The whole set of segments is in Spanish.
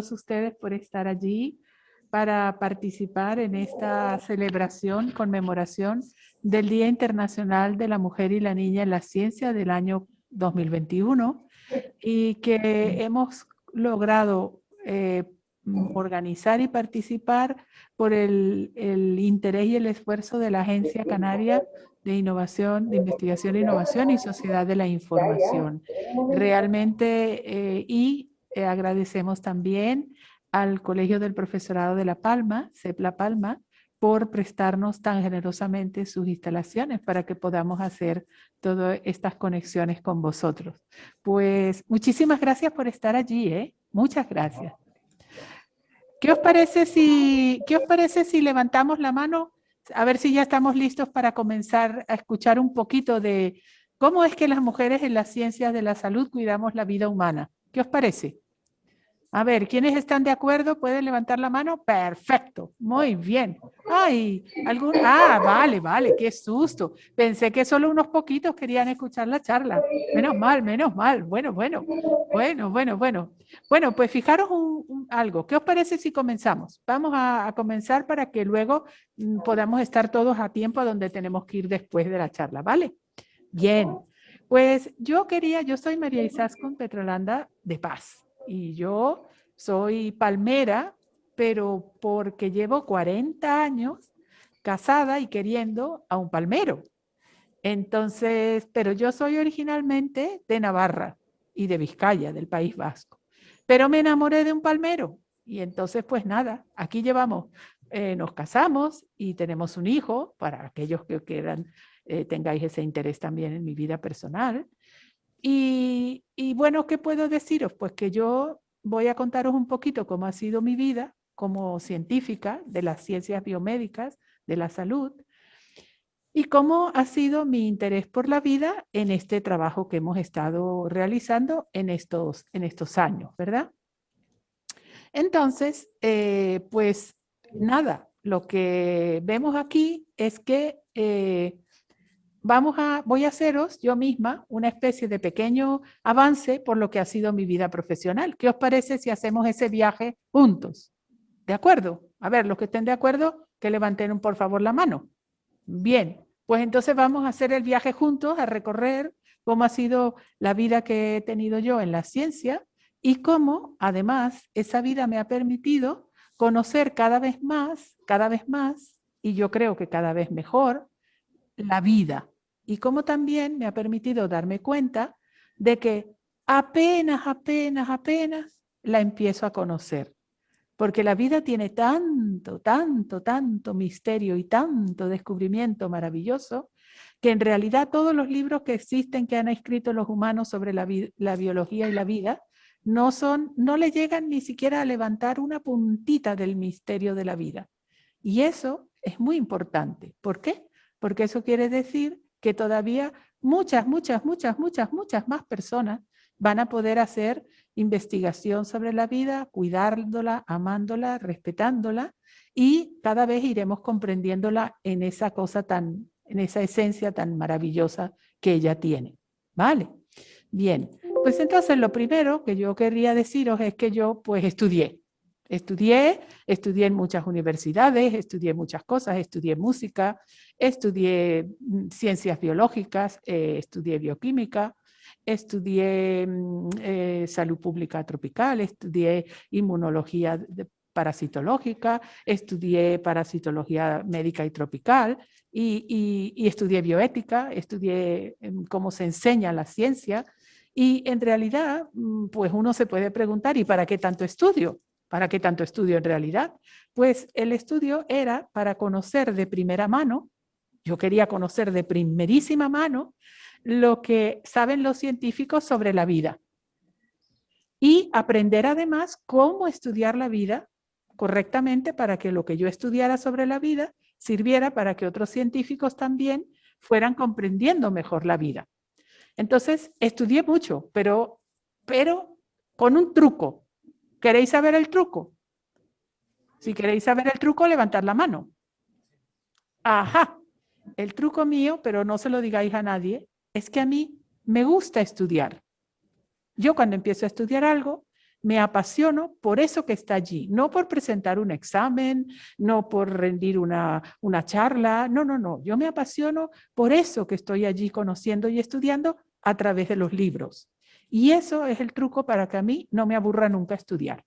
todos ustedes por estar allí para participar en esta celebración, conmemoración del Día Internacional de la Mujer y la Niña en la Ciencia del año 2021 y que hemos logrado organizar y participar por el interés y el esfuerzo de la Agencia Canaria de Innovación, de Investigación e Innovación y Sociedad de la Información. Realmente, agradecemos también al Colegio del Profesorado de La Palma, CEP La Palma, por prestarnos tan generosamente sus instalaciones para que podamos hacer todas estas conexiones con vosotros. Pues muchísimas gracias por estar allí, ¿eh? Muchas gracias. ¿Qué os parece si levantamos la mano? A ver si ya estamos listos para comenzar a escuchar un poquito de cómo es que las mujeres en las ciencias de la salud cuidamos la vida humana. ¿Qué os parece? A ver, ¿quiénes están de acuerdo? ¿Pueden levantar la mano? Perfecto, muy bien. Ay, vale, qué susto. Pensé que solo unos poquitos querían escuchar la charla. Menos mal. Bueno. Bueno, pues fijaros algo. ¿Qué os parece si comenzamos? Vamos a comenzar para que luego podamos estar todos a tiempo a donde tenemos que ir después de la charla, ¿vale? Bien, pues yo soy María Izaskun Petrolanda de Paz y yo soy palmera, pero porque llevo 40 años casada y queriendo a un palmero. Entonces, pero yo soy originalmente de Navarra y de Vizcaya, del País Vasco. Pero me enamoré de un palmero y entonces pues nada, aquí llevamos, nos casamos y tenemos un hijo, para aquellos que quieran, tengáis ese interés también en mi vida personal. Y bueno, ¿qué puedo deciros? Pues que yo voy a contaros un poquito cómo ha sido mi vida como científica de las ciencias biomédicas, de la salud, y cómo ha sido mi interés por la vida en este trabajo que hemos estado realizando en estos años, ¿verdad? Entonces, pues nada, lo que vemos aquí es que voy a haceros yo misma una especie de pequeño avance por lo que ha sido mi vida profesional. ¿Qué os parece si hacemos ese viaje juntos? ¿De acuerdo? A ver, los que estén de acuerdo, que levanten por favor la mano. Bien, pues entonces vamos a hacer el viaje juntos, a recorrer cómo ha sido la vida que he tenido yo en la ciencia y cómo además esa vida me ha permitido conocer cada vez más, y yo creo que cada vez mejor, la vida. Y cómo también me ha permitido darme cuenta de que apenas la empiezo a conocer. Porque la vida tiene tanto misterio y tanto descubrimiento maravilloso, que en realidad todos los libros que existen que han escrito los humanos sobre la biología y la vida, no le llegan ni siquiera a levantar una puntita del misterio de la vida. Y eso es muy importante. ¿Por qué? Porque eso quiere decir que todavía muchas más personas van a poder hacer investigación sobre la vida, cuidándola, amándola, respetándola, y cada vez iremos comprendiéndola en esa en esa esencia tan maravillosa que ella tiene. ¿Vale? Bien, pues entonces lo primero que yo querría deciros es que yo pues estudié en muchas universidades, estudié muchas cosas, estudié música, estudié ciencias biológicas, estudié bioquímica, estudié salud pública tropical, estudié inmunología parasitológica, estudié parasitología médica y tropical y estudié bioética, estudié cómo se enseña la ciencia y en realidad pues uno se puede preguntar ¿y para qué tanto estudio? ¿Para qué tanto estudio en realidad? Pues el estudio era para conocer de primera mano, yo quería conocer de primerísima mano lo que saben los científicos sobre la vida y aprender además cómo estudiar la vida correctamente para que lo que yo estudiara sobre la vida sirviera para que otros científicos también fueran comprendiendo mejor la vida. Entonces, estudié mucho, pero con un truco. ¿Queréis saber el truco? Si queréis saber el truco, levantad la mano. Ajá, el truco mío, pero no se lo digáis a nadie, es que a mí me gusta estudiar. Yo cuando empiezo a estudiar algo, me apasiono por eso que está allí, no por presentar un examen, no por rendir una charla, no, no, no, yo me apasiono por eso que estoy allí conociendo y estudiando a través de los libros. Y eso es el truco para que a mí no me aburra nunca estudiar.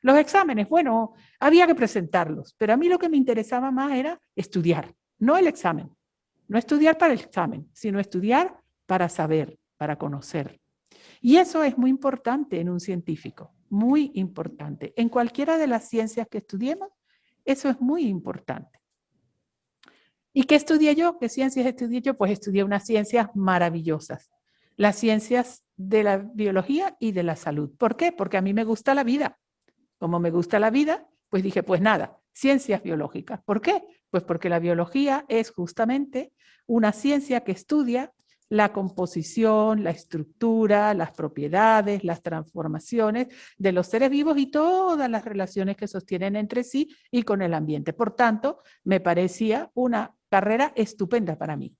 Los exámenes, bueno, había que presentarlos, pero a mí lo que me interesaba más era estudiar, no el examen. No estudiar para el examen, sino estudiar para saber, para conocer. Y eso es muy importante en un científico, muy importante. En cualquiera de las ciencias que estudiemos, eso es muy importante. ¿Y qué estudié yo? ¿Qué ciencias estudié yo? Pues estudié unas ciencias maravillosas. Las ciencias de la biología y de la salud. ¿Por qué? Porque a mí me gusta la vida. Como me gusta la vida, pues dije, pues nada, ciencias biológicas. ¿Por qué? Pues porque la biología es justamente una ciencia que estudia la composición, la estructura, las propiedades, las transformaciones de los seres vivos y todas las relaciones que sostienen entre sí y con el ambiente. Por tanto, me parecía una carrera estupenda para mí.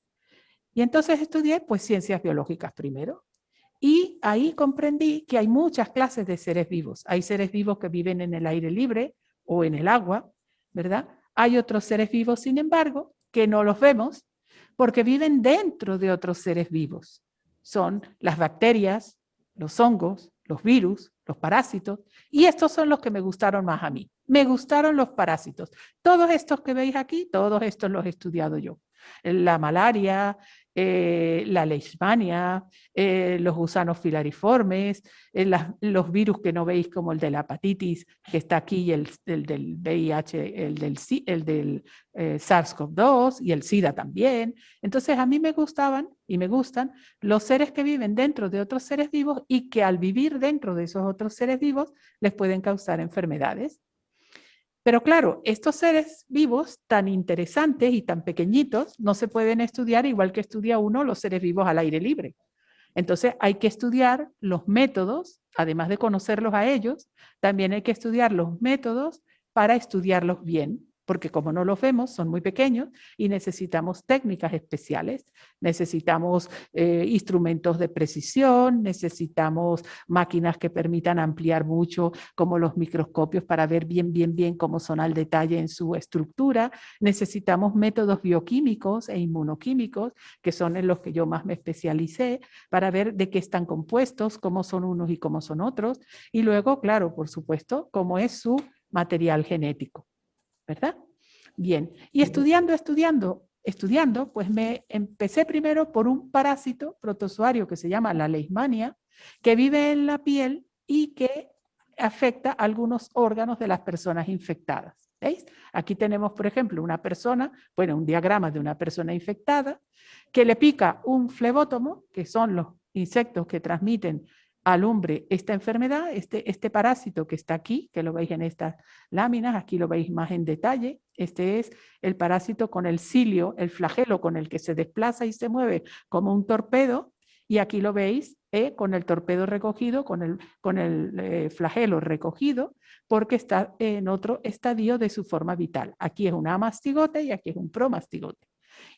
Y entonces estudié pues ciencias biológicas primero. Y ahí comprendí que hay muchas clases de seres vivos. Hay seres vivos que viven en el aire libre o en el agua, ¿verdad? Hay otros seres vivos, sin embargo, que no los vemos porque viven dentro de otros seres vivos. Son las bacterias, los hongos, los virus, los parásitos, y estos son los que me gustaron más a mí. Me gustaron los parásitos. Todos estos que veis aquí, todos estos los he estudiado yo. La malaria, la leishmania, los gusanos filariformes, los virus que no veis como el de la hepatitis que está aquí y el del VIH, el del SARS-CoV-2 y el SIDA también. Entonces a mí me gustaban y me gustan los seres que viven dentro de otros seres vivos y que al vivir dentro de esos otros seres vivos les pueden causar enfermedades. Pero claro, estos seres vivos tan interesantes y tan pequeñitos no se pueden estudiar igual que estudia uno los seres vivos al aire libre. Entonces hay que estudiar los métodos, además de conocerlos a ellos, también hay que estudiar los métodos para estudiarlos bien, porque como no los vemos, son muy pequeños y necesitamos técnicas especiales, necesitamos instrumentos de precisión, necesitamos máquinas que permitan ampliar mucho, como los microscopios, para ver bien cómo son al detalle en su estructura, necesitamos métodos bioquímicos e inmunoquímicos, que son en los que yo más me especialicé, para ver de qué están compuestos, cómo son unos y cómo son otros, y luego, claro, por supuesto, cómo es su material genético, ¿verdad? Bien, y estudiando, pues me empecé primero por un parásito protozoario que se llama la leishmania, que vive en la piel y que afecta algunos órganos de las personas infectadas. ¿Veis? Aquí tenemos, por ejemplo, una persona, bueno, un diagrama de una persona infectada que le pica un flebótomo, que son los insectos que transmiten al hombre esta enfermedad, este parásito que está aquí, que lo veis en estas láminas, aquí lo veis más en detalle. Este es el parásito con el cilio, el flagelo con el que se desplaza y se mueve como un torpedo, y aquí lo veis con el torpedo recogido, con el flagelo recogido, porque está en otro estadio de su forma vital. Aquí es un amastigote y aquí es un promastigote.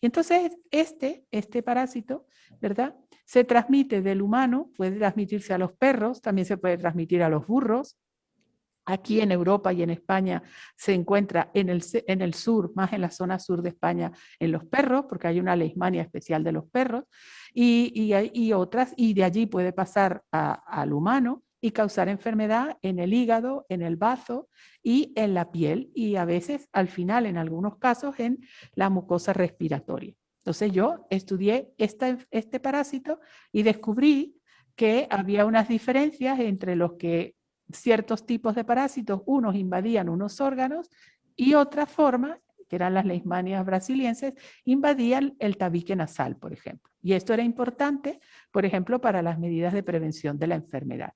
Y entonces este parásito, ¿verdad? Se transmite del humano, puede transmitirse a los perros, también se puede transmitir a los burros. Aquí en Europa y en España se encuentra en el sur, más en la zona sur de España, en los perros, porque hay una leishmania especial de los perros, y otras, y de allí puede pasar al humano y causar enfermedad en el hígado, en el bazo y en la piel, y a veces, al final, en algunos casos, en la mucosa respiratoria. Entonces yo estudié este parásito y descubrí que había unas diferencias entre los que ciertos tipos de parásitos, unos invadían unos órganos y otra forma, que eran las leishmanias brasilienses, invadían el tabique nasal, por ejemplo. Y esto era importante, por ejemplo, para las medidas de prevención de la enfermedad.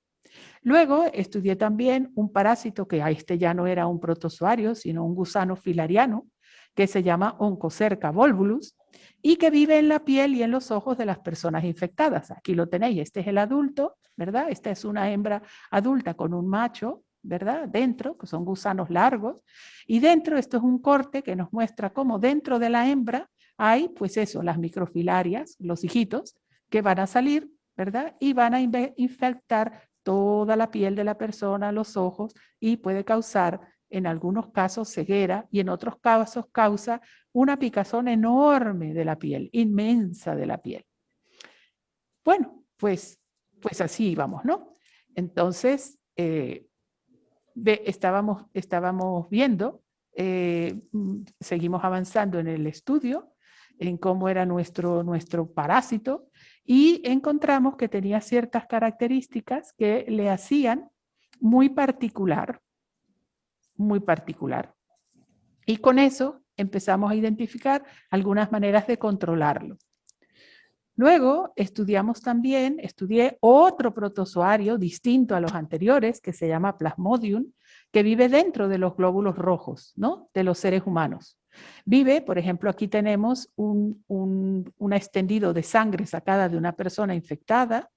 Luego estudié también un parásito que a este ya no era un protozoario, sino un gusano filariano, que se llama Onchocerca volvulus, y que vive en la piel y en los ojos de las personas infectadas. Aquí lo tenéis, este es el adulto, ¿verdad? Esta es una hembra adulta con un macho, ¿verdad? Dentro, que son gusanos largos, y dentro esto es un corte que nos muestra cómo dentro de la hembra hay, pues eso, las microfilarias, los hijitos, que van a salir, ¿verdad? Y van a infectar toda la piel de la persona, los ojos, y puede causar en algunos casos ceguera y en otros casos causa una picazón enorme de la piel, inmensa de la piel. Bueno, pues así íbamos, ¿no? Entonces, estábamos viendo, seguimos avanzando en el estudio, en cómo era nuestro parásito, y encontramos que tenía ciertas características que le hacían muy particular. Y con eso empezamos a identificar algunas maneras de controlarlo. Luego estudié otro protozoario distinto a los anteriores, que se llama Plasmodium, que vive dentro de los glóbulos rojos, ¿no? De los seres humanos. Vive, por ejemplo, aquí tenemos un extendido de sangre sacada de una persona infectada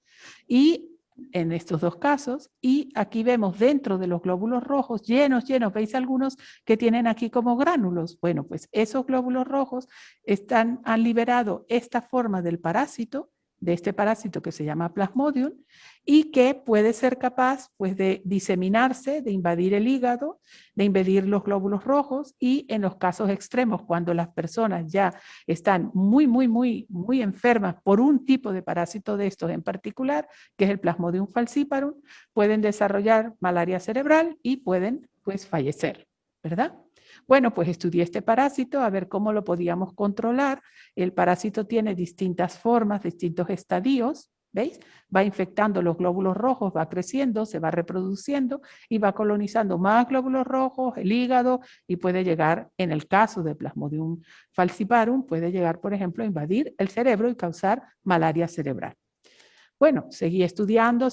y en estos dos casos, y aquí vemos dentro de los glóbulos rojos llenos, ¿veis algunos que tienen aquí como gránulos? Bueno, pues esos glóbulos rojos han liberado esta forma del parásito, de este parásito que se llama Plasmodium, y que puede ser capaz pues, de diseminarse, de invadir el hígado, de invadir los glóbulos rojos, y en los casos extremos, cuando las personas ya están muy enfermas por un tipo de parásito de estos en particular, que es el Plasmodium falciparum, pueden desarrollar malaria cerebral y pueden pues fallecer, ¿verdad? Bueno, pues estudié este parásito a ver cómo lo podíamos controlar. El parásito tiene distintas formas, distintos estadios, ¿veis? Va infectando los glóbulos rojos, va creciendo, se va reproduciendo y va colonizando más glóbulos rojos, el hígado, y puede llegar, en el caso de Plasmodium falciparum, puede llegar, por ejemplo, a invadir el cerebro y causar malaria cerebral. Bueno, seguí estudiando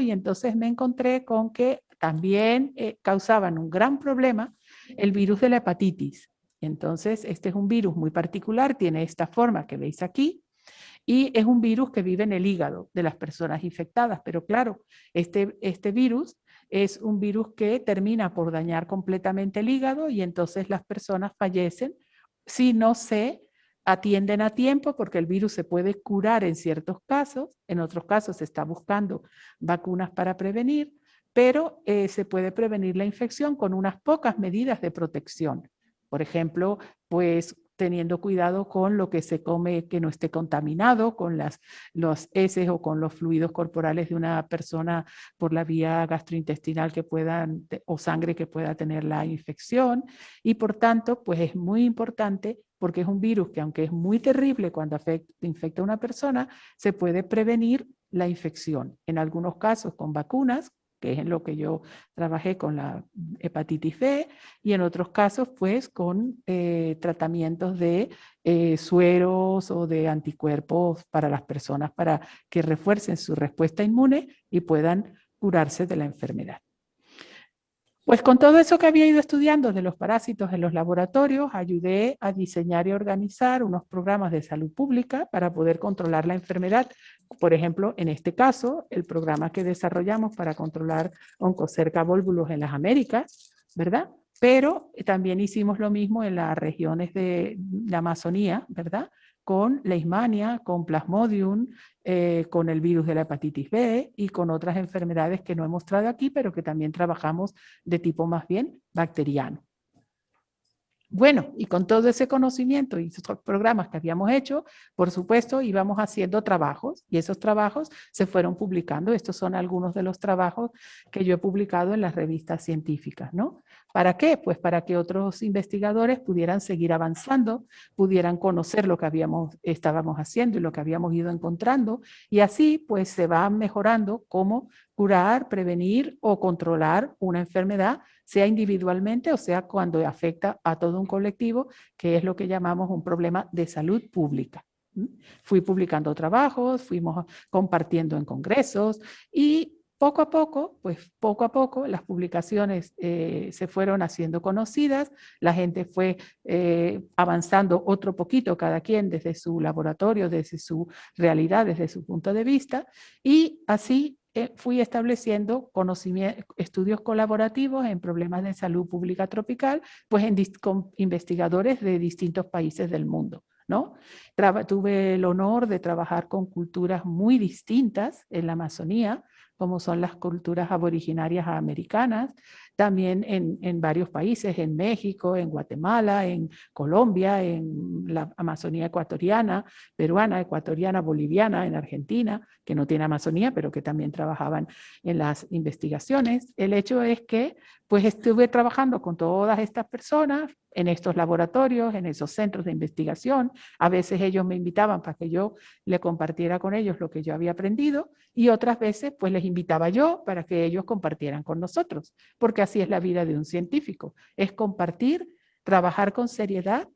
y entonces me encontré con que también causaban un gran problema el virus de la hepatitis. Entonces, este es un virus muy particular, tiene esta forma que veis aquí, y es un virus que vive en el hígado de las personas infectadas. Pero claro, este virus es un virus que termina por dañar completamente el hígado y entonces las personas fallecen si no se atienden a tiempo, porque el virus se puede curar en ciertos casos, en otros casos se está buscando vacunas para prevenir, pero se puede prevenir la infección con unas pocas medidas de protección. Por ejemplo, pues teniendo cuidado con lo que se come que no esté contaminado, con los heces o con los fluidos corporales de una persona por la vía gastrointestinal que puedan, o sangre que pueda tener la infección. Y por tanto, pues es muy importante porque es un virus que aunque es muy terrible cuando infecta a una persona, se puede prevenir la infección. En algunos casos con vacunas, que es en lo que yo trabajé con la hepatitis B, y en otros casos, pues, con tratamientos de sueros o de anticuerpos para las personas para que refuercen su respuesta inmune y puedan curarse de la enfermedad. Pues con todo eso que había ido estudiando de los parásitos en los laboratorios, ayudé a diseñar y organizar unos programas de salud pública para poder controlar la enfermedad. Por ejemplo, en este caso, el programa que desarrollamos para controlar Oncocerca volvulus en las Américas, ¿verdad? Pero también hicimos lo mismo en las regiones de la Amazonía, ¿verdad? Con Leishmania, con Plasmodium, con el virus de la hepatitis B y con otras enfermedades que no he mostrado aquí, pero que también trabajamos de tipo más bien bacteriano. Bueno, y con todo ese conocimiento y esos programas que habíamos hecho, por supuesto, íbamos haciendo trabajos y esos trabajos se fueron publicando. Estos son algunos de los trabajos que yo he publicado en las revistas científicas, ¿no? ¿Para qué? Pues para que otros investigadores pudieran seguir avanzando, pudieran conocer lo que estábamos haciendo y lo que habíamos ido encontrando, y así pues se va mejorando cómo curar, prevenir o controlar una enfermedad, sea individualmente o sea cuando afecta a todo un colectivo, que es lo que llamamos un problema de salud pública. Fui publicando trabajos, fuimos compartiendo en congresos y poco a poco, las publicaciones se fueron haciendo conocidas, la gente fue avanzando otro poquito, cada quien desde su laboratorio, desde su realidad, desde su punto de vista, y así fui estableciendo estudios colaborativos en problemas de salud pública tropical, pues con investigadores de distintos países del mundo, ¿no? Tuve el honor de trabajar con culturas muy distintas en la Amazonía, como son las culturas aboriginarias americanas, también en varios países, en México, en Guatemala, en Colombia, en la Amazonía ecuatoriana, peruana, ecuatoriana, boliviana, en Argentina, que no tiene Amazonía, pero que también trabajaban en las investigaciones. El hecho es que pues estuve trabajando con todas estas personas en estos laboratorios, en esos centros de investigación. A veces ellos me invitaban para que yo le compartiera con ellos lo que yo había aprendido y otras veces pues les invitaba yo para que ellos compartieran con nosotros, porque así es la vida de un científico, es compartir, trabajar con seriedad,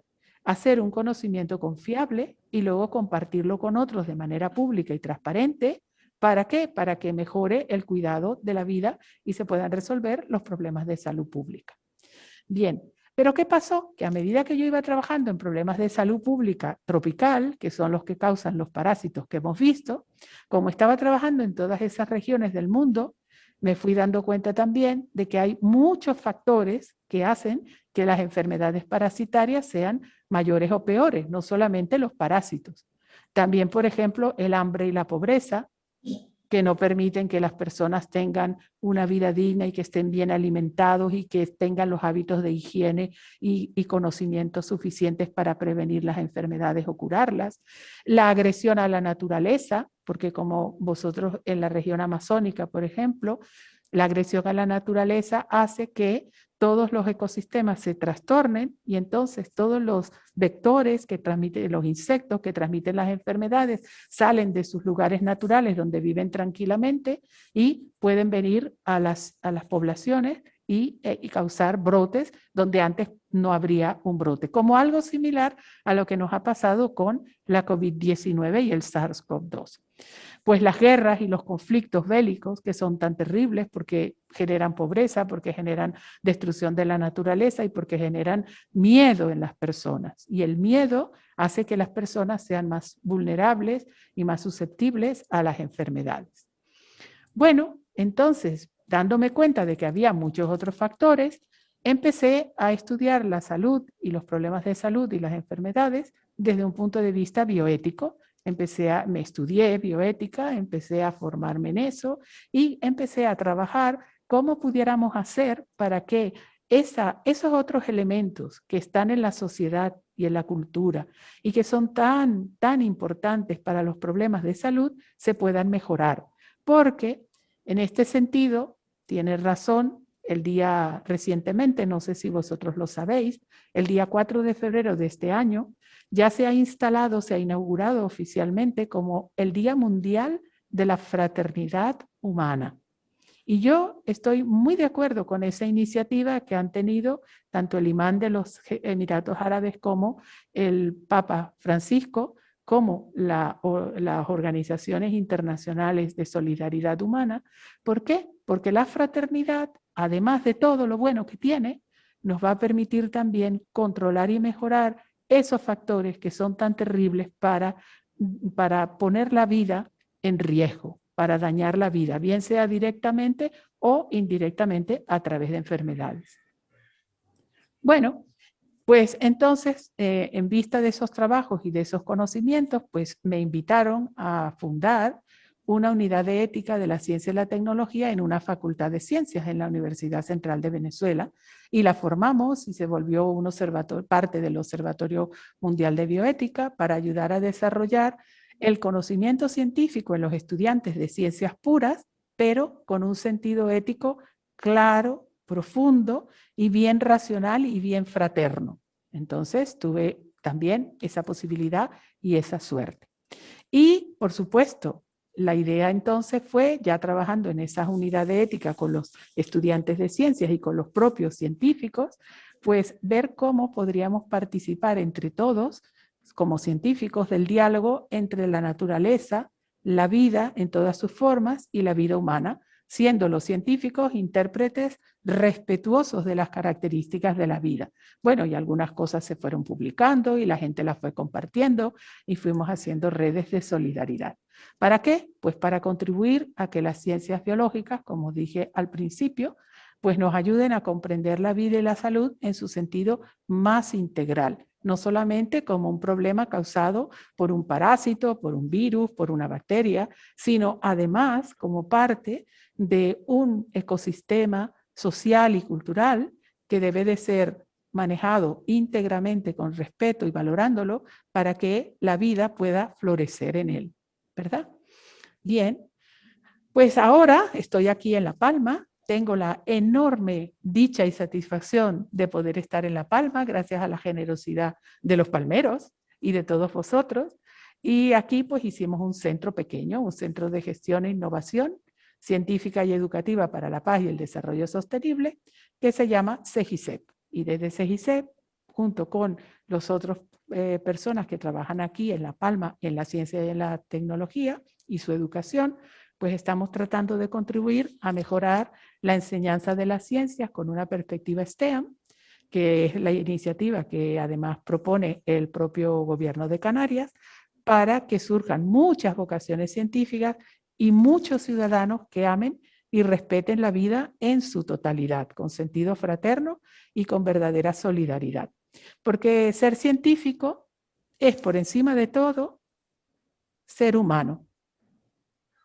hacer un conocimiento confiable y luego compartirlo con otros de manera pública y transparente. ¿Para qué? Para que mejore el cuidado de la vida y se puedan resolver los problemas de salud pública. Bien, pero ¿qué pasó? Que a medida que yo iba trabajando en problemas de salud pública tropical, que son los que causan los parásitos que hemos visto, como estaba trabajando en todas esas regiones del mundo, me fui dando cuenta también de que hay muchos factores que hacen que las enfermedades parasitarias sean mayores o peores, no solamente los parásitos. También, por ejemplo, el hambre y la pobreza, que no permiten que las personas tengan una vida digna y que estén bien alimentados y que tengan los hábitos de higiene y conocimientos suficientes para prevenir las enfermedades o curarlas. La agresión a la naturaleza, porque como vosotros en la región amazónica, por ejemplo, la agresión a la naturaleza hace que todos los ecosistemas se trastornen y entonces todos los vectores que transmiten, los insectos que transmiten las enfermedades salen de sus lugares naturales donde viven tranquilamente y pueden venir a las poblaciones y causar brotes donde antes no habría un brote, como algo similar a lo que nos ha pasado con la COVID-19 y el SARS-CoV-2. Pues las guerras y los conflictos bélicos que son tan terribles porque generan pobreza, porque generan destrucción de la naturaleza y porque generan miedo en las personas. Y el miedo hace que las personas sean más vulnerables y más susceptibles a las enfermedades. Bueno, entonces, dándome cuenta de que había muchos otros factores, empecé a estudiar la salud y los problemas de salud y las enfermedades desde un punto de vista bioético. Me estudié bioética, empecé a formarme en eso y empecé a trabajar cómo pudiéramos hacer para que esos otros elementos que están en la sociedad y en la cultura y que son tan importantes para los problemas de salud se puedan mejorar. Porque en este sentido, tiene razón, recientemente, no sé si vosotros lo sabéis, el día 4 de febrero de este año, ya se ha inaugurado oficialmente como el Día Mundial de la Fraternidad Humana. Y yo estoy muy de acuerdo con esa iniciativa que han tenido tanto el imán de los Emiratos Árabes como el Papa Francisco, como las organizaciones internacionales de solidaridad humana. ¿Por qué? Porque la fraternidad, además de todo lo bueno que tiene, nos va a permitir también controlar y mejorar esos factores que son tan terribles para poner la vida en riesgo, para dañar la vida, bien sea directamente o indirectamente a través de enfermedades. Bueno, pues entonces, en vista de esos trabajos y de esos conocimientos, pues me invitaron a fundar una unidad de ética de la ciencia y la tecnología en una facultad de ciencias en la Universidad Central de Venezuela y la formamos y se volvió parte del Observatorio Mundial de Bioética para ayudar a desarrollar el conocimiento científico en los estudiantes de ciencias puras, pero con un sentido ético claro, profundo y bien racional y bien fraterno. Entonces tuve también esa posibilidad y esa suerte. Y, por supuesto, la idea entonces fue, ya trabajando en esa unidad de ética con los estudiantes de ciencias y con los propios científicos, pues ver cómo podríamos participar entre todos, como científicos, del diálogo entre la naturaleza, la vida en todas sus formas y la vida humana, siendo los científicos intérpretes respetuosos de las características de la vida. Bueno, y algunas cosas se fueron publicando y la gente las fue compartiendo y fuimos haciendo redes de solidaridad. ¿Para qué? Pues para contribuir a que las ciencias biológicas, como dije al principio, pues nos ayuden a comprender la vida y la salud en su sentido más integral, no solamente como un problema causado por un parásito, por un virus, por una bacteria, sino además como parte de un ecosistema social y cultural que debe de ser manejado íntegramente con respeto y valorándolo para que la vida pueda florecer en él, ¿verdad? Bien, pues ahora estoy aquí en La Palma, tengo la enorme dicha y satisfacción de poder estar en La Palma gracias a la generosidad de los palmeros y de todos vosotros. Y aquí pues hicimos un centro pequeño, un centro de gestión e innovación científica y educativa para la paz y el desarrollo sostenible, que se llama CEGISEP. Y desde CEGISEP, junto con los otros personas que trabajan aquí en La Palma en la ciencia y en la tecnología y su educación, pues estamos tratando de contribuir a mejorar la enseñanza de las ciencias con una perspectiva STEAM, que es la iniciativa que además propone el propio gobierno de Canarias, para que surjan muchas vocaciones científicas y muchos ciudadanos que amen y respeten la vida en su totalidad, con sentido fraterno y con verdadera solidaridad. Porque ser científico es, por encima de todo, ser humano.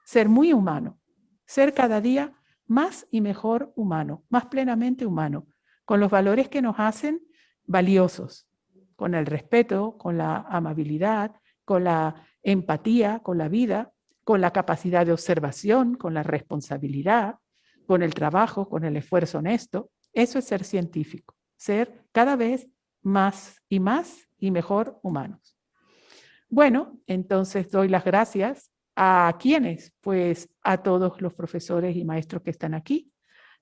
Ser muy humano, ser cada día más y mejor humano, más plenamente humano, con los valores que nos hacen valiosos, con el respeto, con la amabilidad, con la empatía, con la vida, con la capacidad de observación, con la responsabilidad, con el trabajo, con el esfuerzo honesto. Eso es ser científico, ser cada vez más y mejor humanos. Bueno, entonces doy las gracias ¿a quiénes? Pues a todos los profesores y maestros que están aquí,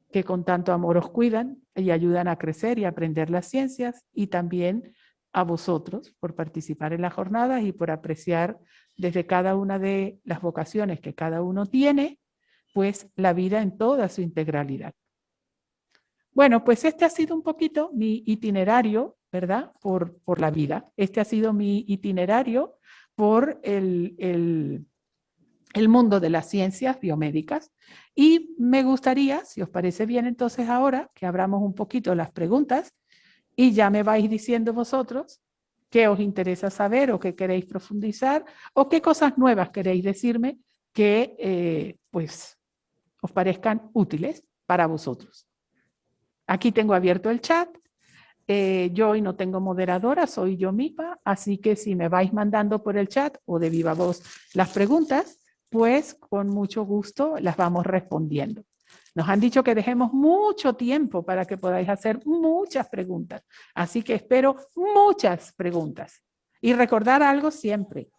que con tanto amor os cuidan y ayudan a crecer y aprender las ciencias, y también a vosotros por participar en las jornadas y por apreciar desde cada una de las vocaciones que cada uno tiene, pues la vida en toda su integralidad. Bueno, pues este ha sido un poquito mi itinerario, ¿verdad? Por la vida. Este ha sido mi itinerario por el mundo de las ciencias biomédicas. Y me gustaría, si os parece bien entonces ahora, que abramos un poquito las preguntas y ya me vais diciendo vosotros qué os interesa saber o qué queréis profundizar o qué cosas nuevas queréis decirme que pues os parezcan útiles para vosotros. Aquí tengo abierto el chat. Yo hoy no tengo moderadora, soy yo misma, así que si me vais mandando por el chat o de viva voz las preguntas, pues con mucho gusto las vamos respondiendo. Nos han dicho que dejemos mucho tiempo para que podáis hacer muchas preguntas, así que espero muchas preguntas. Y recordar algo siempre,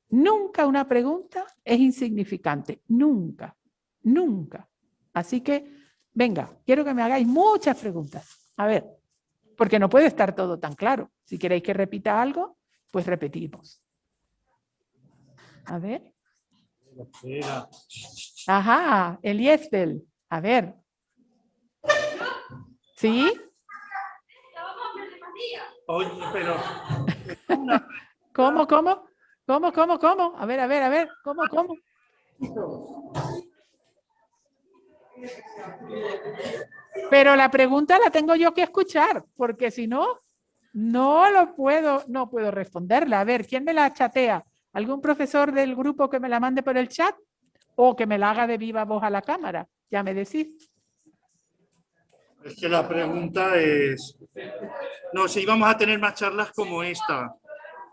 nunca una pregunta es insignificante, nunca, nunca. Así que, venga, quiero que me hagáis muchas preguntas. A ver, porque no puede estar todo tan claro. Si queréis que repita algo, pues repetimos. A ver. Ajá, Eliesbel. A ver. ¿Sí? Oye, pero... ¿Cómo, cómo? ¿Cómo, cómo, cómo? A ver, a ver, a ver. ¿Cómo, cómo? Pero la pregunta la tengo yo que escuchar, porque si no, no puedo responderla. A ver, ¿quién me la chatea? ¿Algún profesor del grupo que me la mande por el chat? O que me la haga de viva voz a la cámara. Ya me decís. Es que la pregunta es... No, si íbamos a tener más charlas como esta.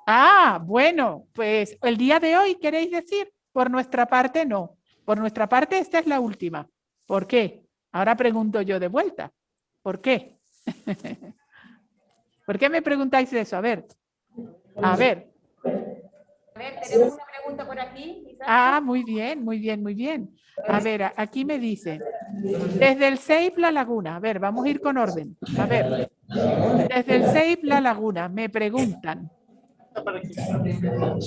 Ah, bueno, pues el día de hoy, ¿queréis decir? Por nuestra parte, no. Por nuestra parte, esta es la última. ¿Por qué? Ahora pregunto yo de vuelta. ¿Por qué? ¿Por qué me preguntáis eso? A ver. A ver. A ver, tenemos una pregunta por aquí. Quizás. Ah, muy bien, muy bien, muy bien. A ver, aquí me dicen, desde el CEIP La Laguna, a ver, vamos a ir con orden. A ver, desde el CEIP La Laguna me preguntan.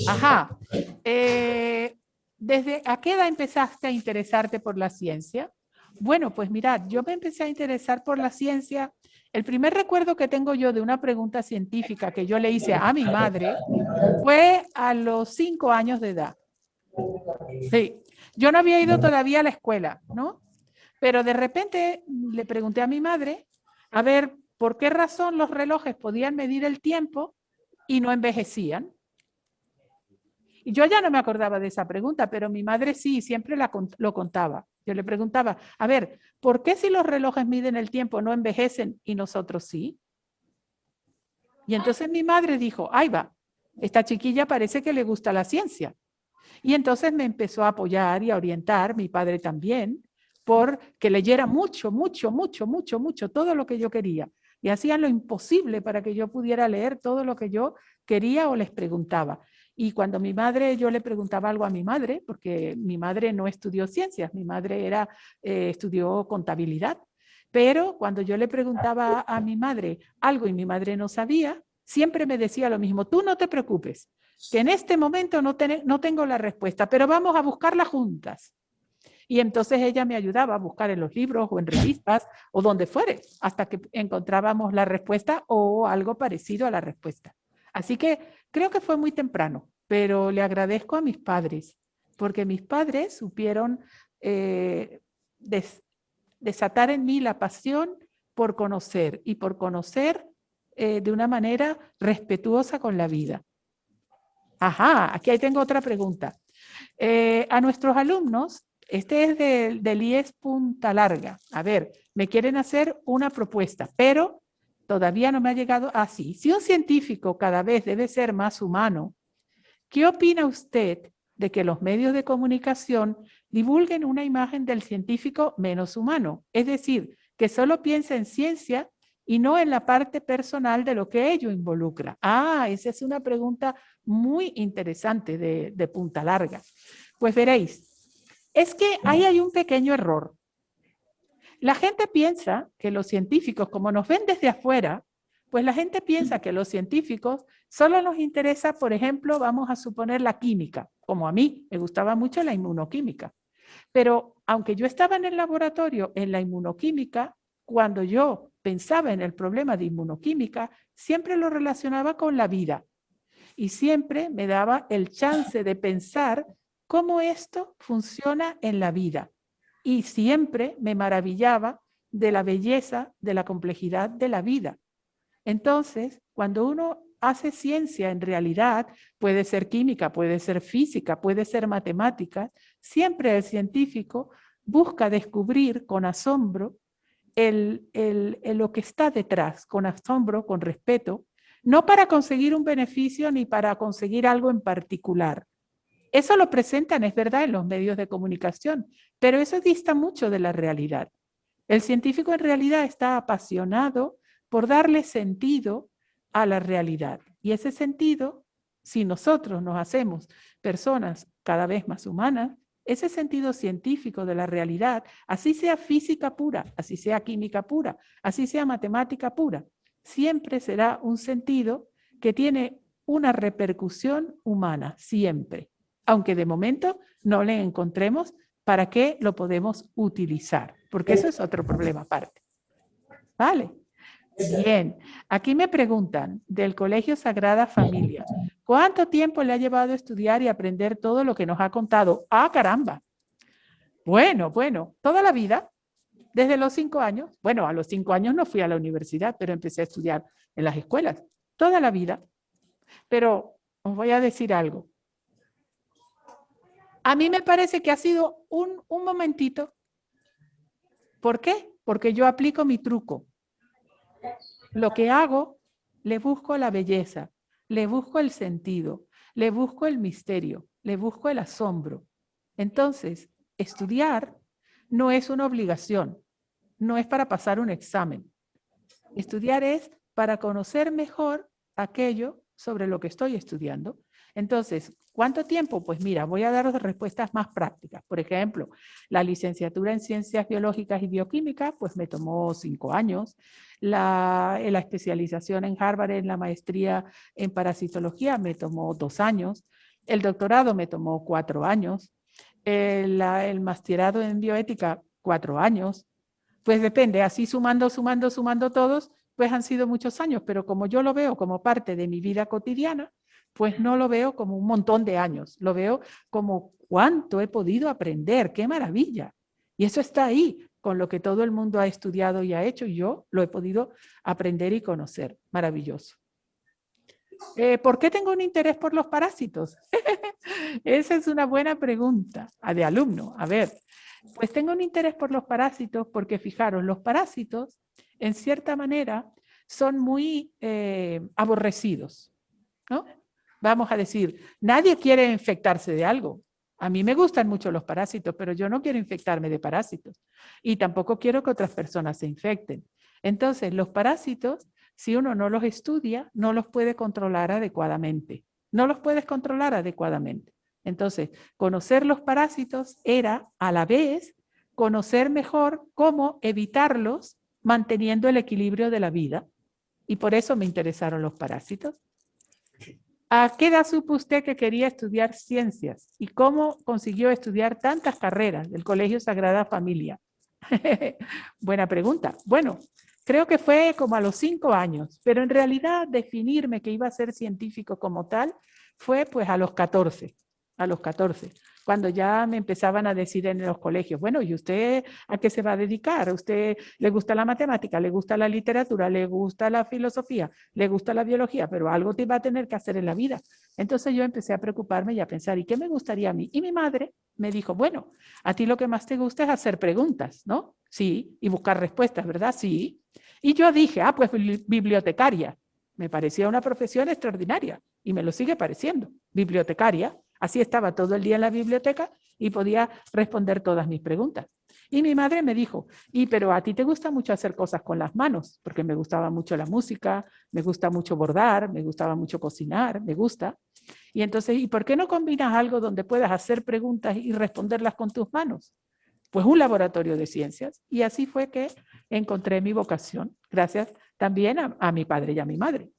Ajá. ¿Desde a qué edad empezaste a interesarte por la ciencia? Bueno, pues mirad, yo me empecé a interesar por la ciencia. El primer recuerdo que tengo yo de una pregunta científica que yo le hice a mi madre fue a los 5 años de edad. Sí, yo no había ido todavía a la escuela, ¿no? Pero de repente le pregunté a mi madre, a ver, ¿por qué razón los relojes podían medir el tiempo y no envejecían? Y yo ya no me acordaba de esa pregunta, pero mi madre sí, siempre lo contaba. Yo le preguntaba, a ver, ¿por qué si los relojes miden el tiempo no envejecen y nosotros sí? Y entonces mi madre dijo, ahí va, esta chiquilla parece que le gusta la ciencia. Y entonces me empezó a apoyar y a orientar, mi padre también, por que leyera mucho, todo lo que yo quería. Y hacían lo imposible para que yo pudiera leer todo lo que yo quería o les preguntaba. Y cuando yo le preguntaba algo a mi madre, porque mi madre no estudió ciencias, mi madre estudió contabilidad. Pero cuando yo le preguntaba a mi madre algo y mi madre no sabía, siempre me decía lo mismo, tú no te preocupes, que en este momento no tengo la respuesta, pero vamos a buscarla juntas. Y entonces ella me ayudaba a buscar en los libros o en revistas o donde fuere, hasta que encontrábamos la respuesta o algo parecido a la respuesta. Así que creo que fue muy temprano, pero le agradezco a mis padres, porque mis padres supieron desatar en mí la pasión por conocer y por conocer de una manera respetuosa con la vida. Ajá, aquí tengo otra pregunta. A nuestros alumnos, este es del IES Punta Larga. A ver, me quieren hacer una propuesta, pero todavía no me ha llegado así. Si un científico cada vez debe ser más humano, ¿qué opina usted de que los medios de comunicación divulguen una imagen del científico menos humano? Es decir, que solo piensa en ciencia y no en la parte personal de lo que ello involucra. Ah, esa es una pregunta muy interesante de Punta Larga. Pues veréis, es que ahí hay un pequeño error. La gente piensa que los científicos, como nos ven desde afuera, pues la gente piensa que los científicos solo nos interesa, por ejemplo, vamos a suponer la química, como a mí, me gustaba mucho la inmunoquímica. Pero aunque yo estaba en el laboratorio en la inmunoquímica, cuando yo pensaba en el problema de inmunoquímica, siempre lo relacionaba con la vida y siempre me daba el chance de pensar cómo esto funciona en la vida. Y siempre me maravillaba de la belleza, de la complejidad de la vida. Entonces, cuando uno hace ciencia en realidad, puede ser química, puede ser física, puede ser matemática, siempre el científico busca descubrir con asombro lo que está detrás, con asombro, con respeto, no para conseguir un beneficio ni para conseguir algo en particular. Eso lo presentan, es verdad, en los medios de comunicación, pero eso dista mucho de la realidad. El científico en realidad está apasionado por darle sentido a la realidad. Y ese sentido, si nosotros nos hacemos personas cada vez más humanas, ese sentido científico de la realidad, así sea física pura, así sea química pura, así sea matemática pura, siempre será un sentido que tiene una repercusión humana, siempre. Aunque de momento no le encontremos para qué lo podemos utilizar, porque eso es otro problema aparte. ¿Vale? Bien, aquí me preguntan del Colegio Sagrada Familia, ¿cuánto tiempo le ha llevado a estudiar y aprender todo lo que nos ha contado? ¡Ah, caramba! Bueno, toda la vida, desde los 5 años. Bueno, a los 5 años no fui a la universidad, pero empecé a estudiar en las escuelas. Toda la vida. Pero os voy a decir algo. A mí me parece que ha sido un momentito. ¿Por qué? Porque yo aplico mi truco. Lo que hago, le busco la belleza, le busco el sentido, le busco el misterio, le busco el asombro. Entonces, estudiar no es una obligación, no es para pasar un examen. Estudiar es para conocer mejor aquello sobre lo que estoy estudiando. Entonces, ¿cuánto tiempo? Pues mira, voy a daros respuestas más prácticas. Por ejemplo, la licenciatura en Ciencias Biológicas y Bioquímica, pues me tomó 5 años. La especialización en Harvard en la maestría en parasitología me tomó 2 años. El doctorado me tomó 4 años. El masterado en bioética, 4 años. Pues depende, así sumando todos, pues han sido muchos años, pero como yo lo veo como parte de mi vida cotidiana, pues no lo veo como un montón de años, lo veo como cuánto he podido aprender, qué maravilla. Y eso está ahí, con lo que todo el mundo ha estudiado y ha hecho, y yo lo he podido aprender y conocer. Maravilloso. ¿Por qué tengo un interés por los parásitos? Esa es una buena pregunta de alumno. A ver, pues tengo un interés por los parásitos porque, fijaros, los parásitos, en cierta manera, son muy aborrecidos, ¿no? Vamos a decir, nadie quiere infectarse de algo. A mí me gustan mucho los parásitos, pero yo no quiero infectarme de parásitos. Y tampoco quiero que otras personas se infecten. Entonces, los parásitos, si uno no los estudia, no los puede controlar adecuadamente. No los puedes controlar adecuadamente. Entonces, conocer los parásitos era, a la vez, conocer mejor cómo evitarlos manteniendo el equilibrio de la vida. Y por eso me interesaron los parásitos. ¿A qué edad supo usted que quería estudiar ciencias? ¿Y cómo consiguió estudiar tantas carreras del Colegio Sagrada Familia? Buena pregunta. Bueno, creo que fue como a los 5 años, pero en realidad definirme que iba a ser científico como tal fue pues a los 14. A los 14, cuando ya me empezaban a decir en los colegios, bueno, ¿y usted a qué se va a dedicar? ¿A usted le gusta la matemática, le gusta la literatura, le gusta la filosofía, le gusta la biología, pero algo te va a tener que hacer en la vida? Entonces yo empecé a preocuparme y a pensar, ¿y qué me gustaría a mí? Y mi madre me dijo, bueno, a ti lo que más te gusta es hacer preguntas, ¿no? Sí, y buscar respuestas, ¿verdad? Sí. Y yo dije, pues bibliotecaria. Me parecía una profesión extraordinaria y me lo sigue pareciendo, bibliotecaria. Así estaba todo el día en la biblioteca y podía responder todas mis preguntas. Y mi madre me dijo, pero a ti te gusta mucho hacer cosas con las manos, porque me gustaba mucho la música, me gusta mucho bordar, me gustaba mucho cocinar, me gusta. Y entonces, ¿y por qué no combinas algo donde puedas hacer preguntas y responderlas con tus manos? Pues un laboratorio de ciencias. Y así fue que encontré mi vocación, gracias también a mi padre y a mi madre.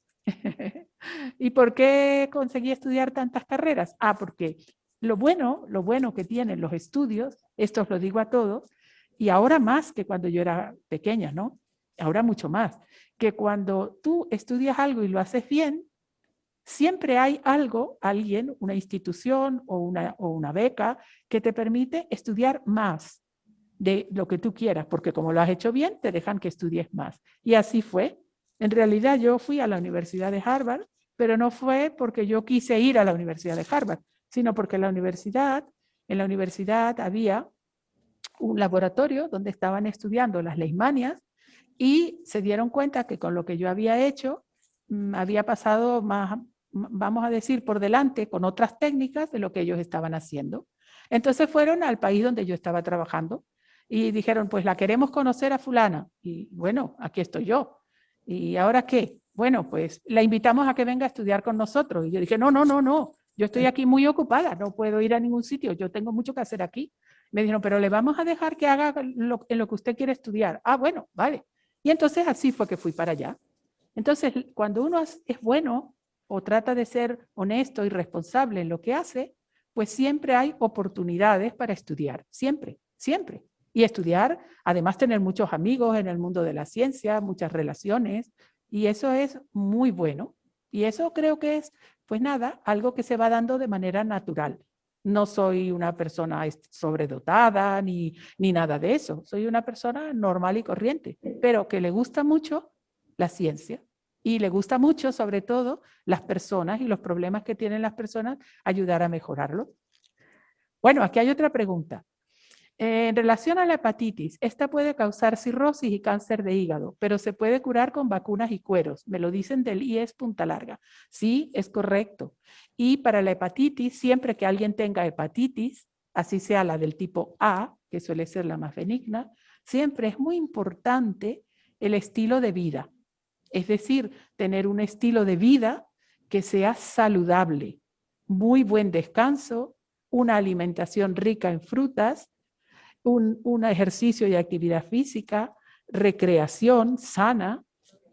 ¿Y por qué conseguí estudiar tantas carreras? Porque lo bueno que tienen los estudios, esto os lo digo a todos, y ahora más que cuando yo era pequeña, ¿no? Ahora mucho más, que cuando tú estudias algo y lo haces bien, siempre hay algo, alguien, una institución o una beca que te permite estudiar más de lo que tú quieras, porque como lo has hecho bien, te dejan que estudies más. Y así fue. En realidad yo fui a la Universidad de Harvard, pero no fue porque yo quise ir a la Universidad de Harvard, sino porque en la universidad había un laboratorio donde estaban estudiando las leishmanias y se dieron cuenta que con lo que yo había hecho, había pasado más, vamos a decir, por delante con otras técnicas de lo que ellos estaban haciendo. Entonces fueron al país donde yo estaba trabajando y dijeron, pues la queremos conocer a fulana. Y bueno, aquí estoy yo. ¿Y ahora qué? Bueno, pues la invitamos a que venga a estudiar con nosotros. Y yo dije, no, yo estoy aquí muy ocupada, no puedo ir a ningún sitio, yo tengo mucho que hacer aquí. Me dijeron, pero le vamos a dejar que haga en lo que usted quiere estudiar. Bueno, vale. Y entonces así fue que fui para allá. Entonces, cuando uno es bueno o trata de ser honesto y responsable en lo que hace, pues siempre hay oportunidades para estudiar, siempre, siempre. Y estudiar, además tener muchos amigos en el mundo de la ciencia, muchas relaciones, y eso es muy bueno. Y eso creo que es, pues nada, algo que se va dando de manera natural. No soy una persona sobredotada ni nada de eso. Soy una persona normal y corriente, pero que le gusta mucho la ciencia y le gusta mucho, sobre todo, las personas y los problemas que tienen las personas, ayudar a mejorarlo. Bueno, aquí hay otra pregunta. En relación a la hepatitis, esta puede causar cirrosis y cáncer de hígado, pero se puede curar con vacunas y cueros. Me lo dicen del IES Punta Larga. Sí, es correcto. Y para la hepatitis, siempre que alguien tenga hepatitis, así sea la del tipo A, que suele ser la más benigna, siempre es muy importante el estilo de vida. Es decir, tener un estilo de vida que sea saludable, muy buen descanso, una alimentación rica en frutas, un ejercicio y actividad física, recreación sana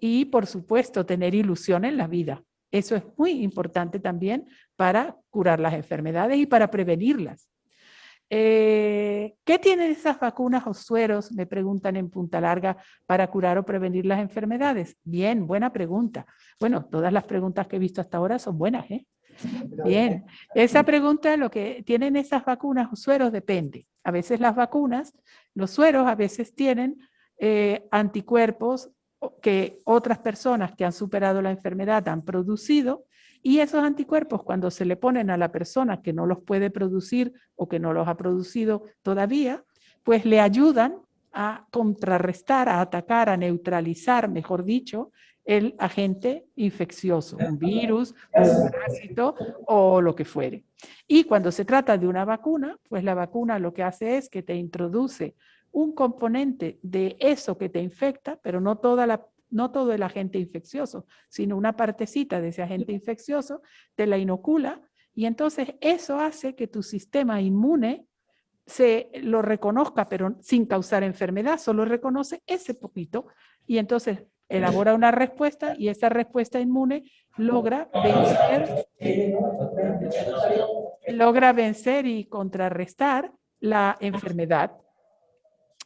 y, por supuesto, tener ilusión en la vida. Eso es muy importante también para curar las enfermedades y para prevenirlas. ¿Qué tienen esas vacunas o sueros, me preguntan en Punta Larga, para curar o prevenir las enfermedades? Bien, buena pregunta. Bueno, todas las preguntas que he visto hasta ahora son buenas, ¿eh? Bien, esa pregunta, lo que tienen esas vacunas o sueros depende. A veces las vacunas, los sueros a veces tienen anticuerpos que otras personas que han superado la enfermedad han producido, y esos anticuerpos cuando se le ponen a la persona que no los puede producir o que no los ha producido todavía, pues le ayudan a contrarrestar, a atacar, a neutralizar, mejor dicho, el agente infeccioso, un virus, un parásito o lo que fuere. Y cuando se trata de una vacuna, pues la vacuna lo que hace es que te introduce un componente de eso que te infecta, pero no todo el agente infeccioso, sino una partecita de ese agente infeccioso, te la inocula y entonces eso hace que tu sistema inmune se lo reconozca, pero sin causar enfermedad, solo reconoce ese poquito y entonces elabora una respuesta y esa respuesta inmune logra vencer y contrarrestar la enfermedad.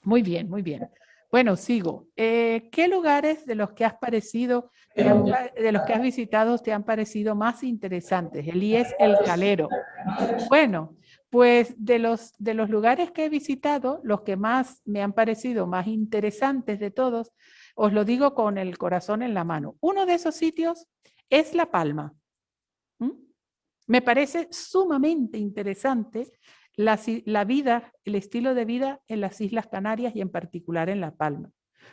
Muy bien, muy bien. Bueno, sigo. ¿Qué lugares de los que has de los que has visitado te han parecido más interesantes? El IES El Calero. Bueno, pues de los lugares que he visitado, los que más me han parecido más interesantes de todos, os lo digo con el corazón en la mano. Uno de esos sitios es La Palma. Me parece sumamente interesante la vida, el estilo de vida en las Islas Canarias y en particular en La Palma.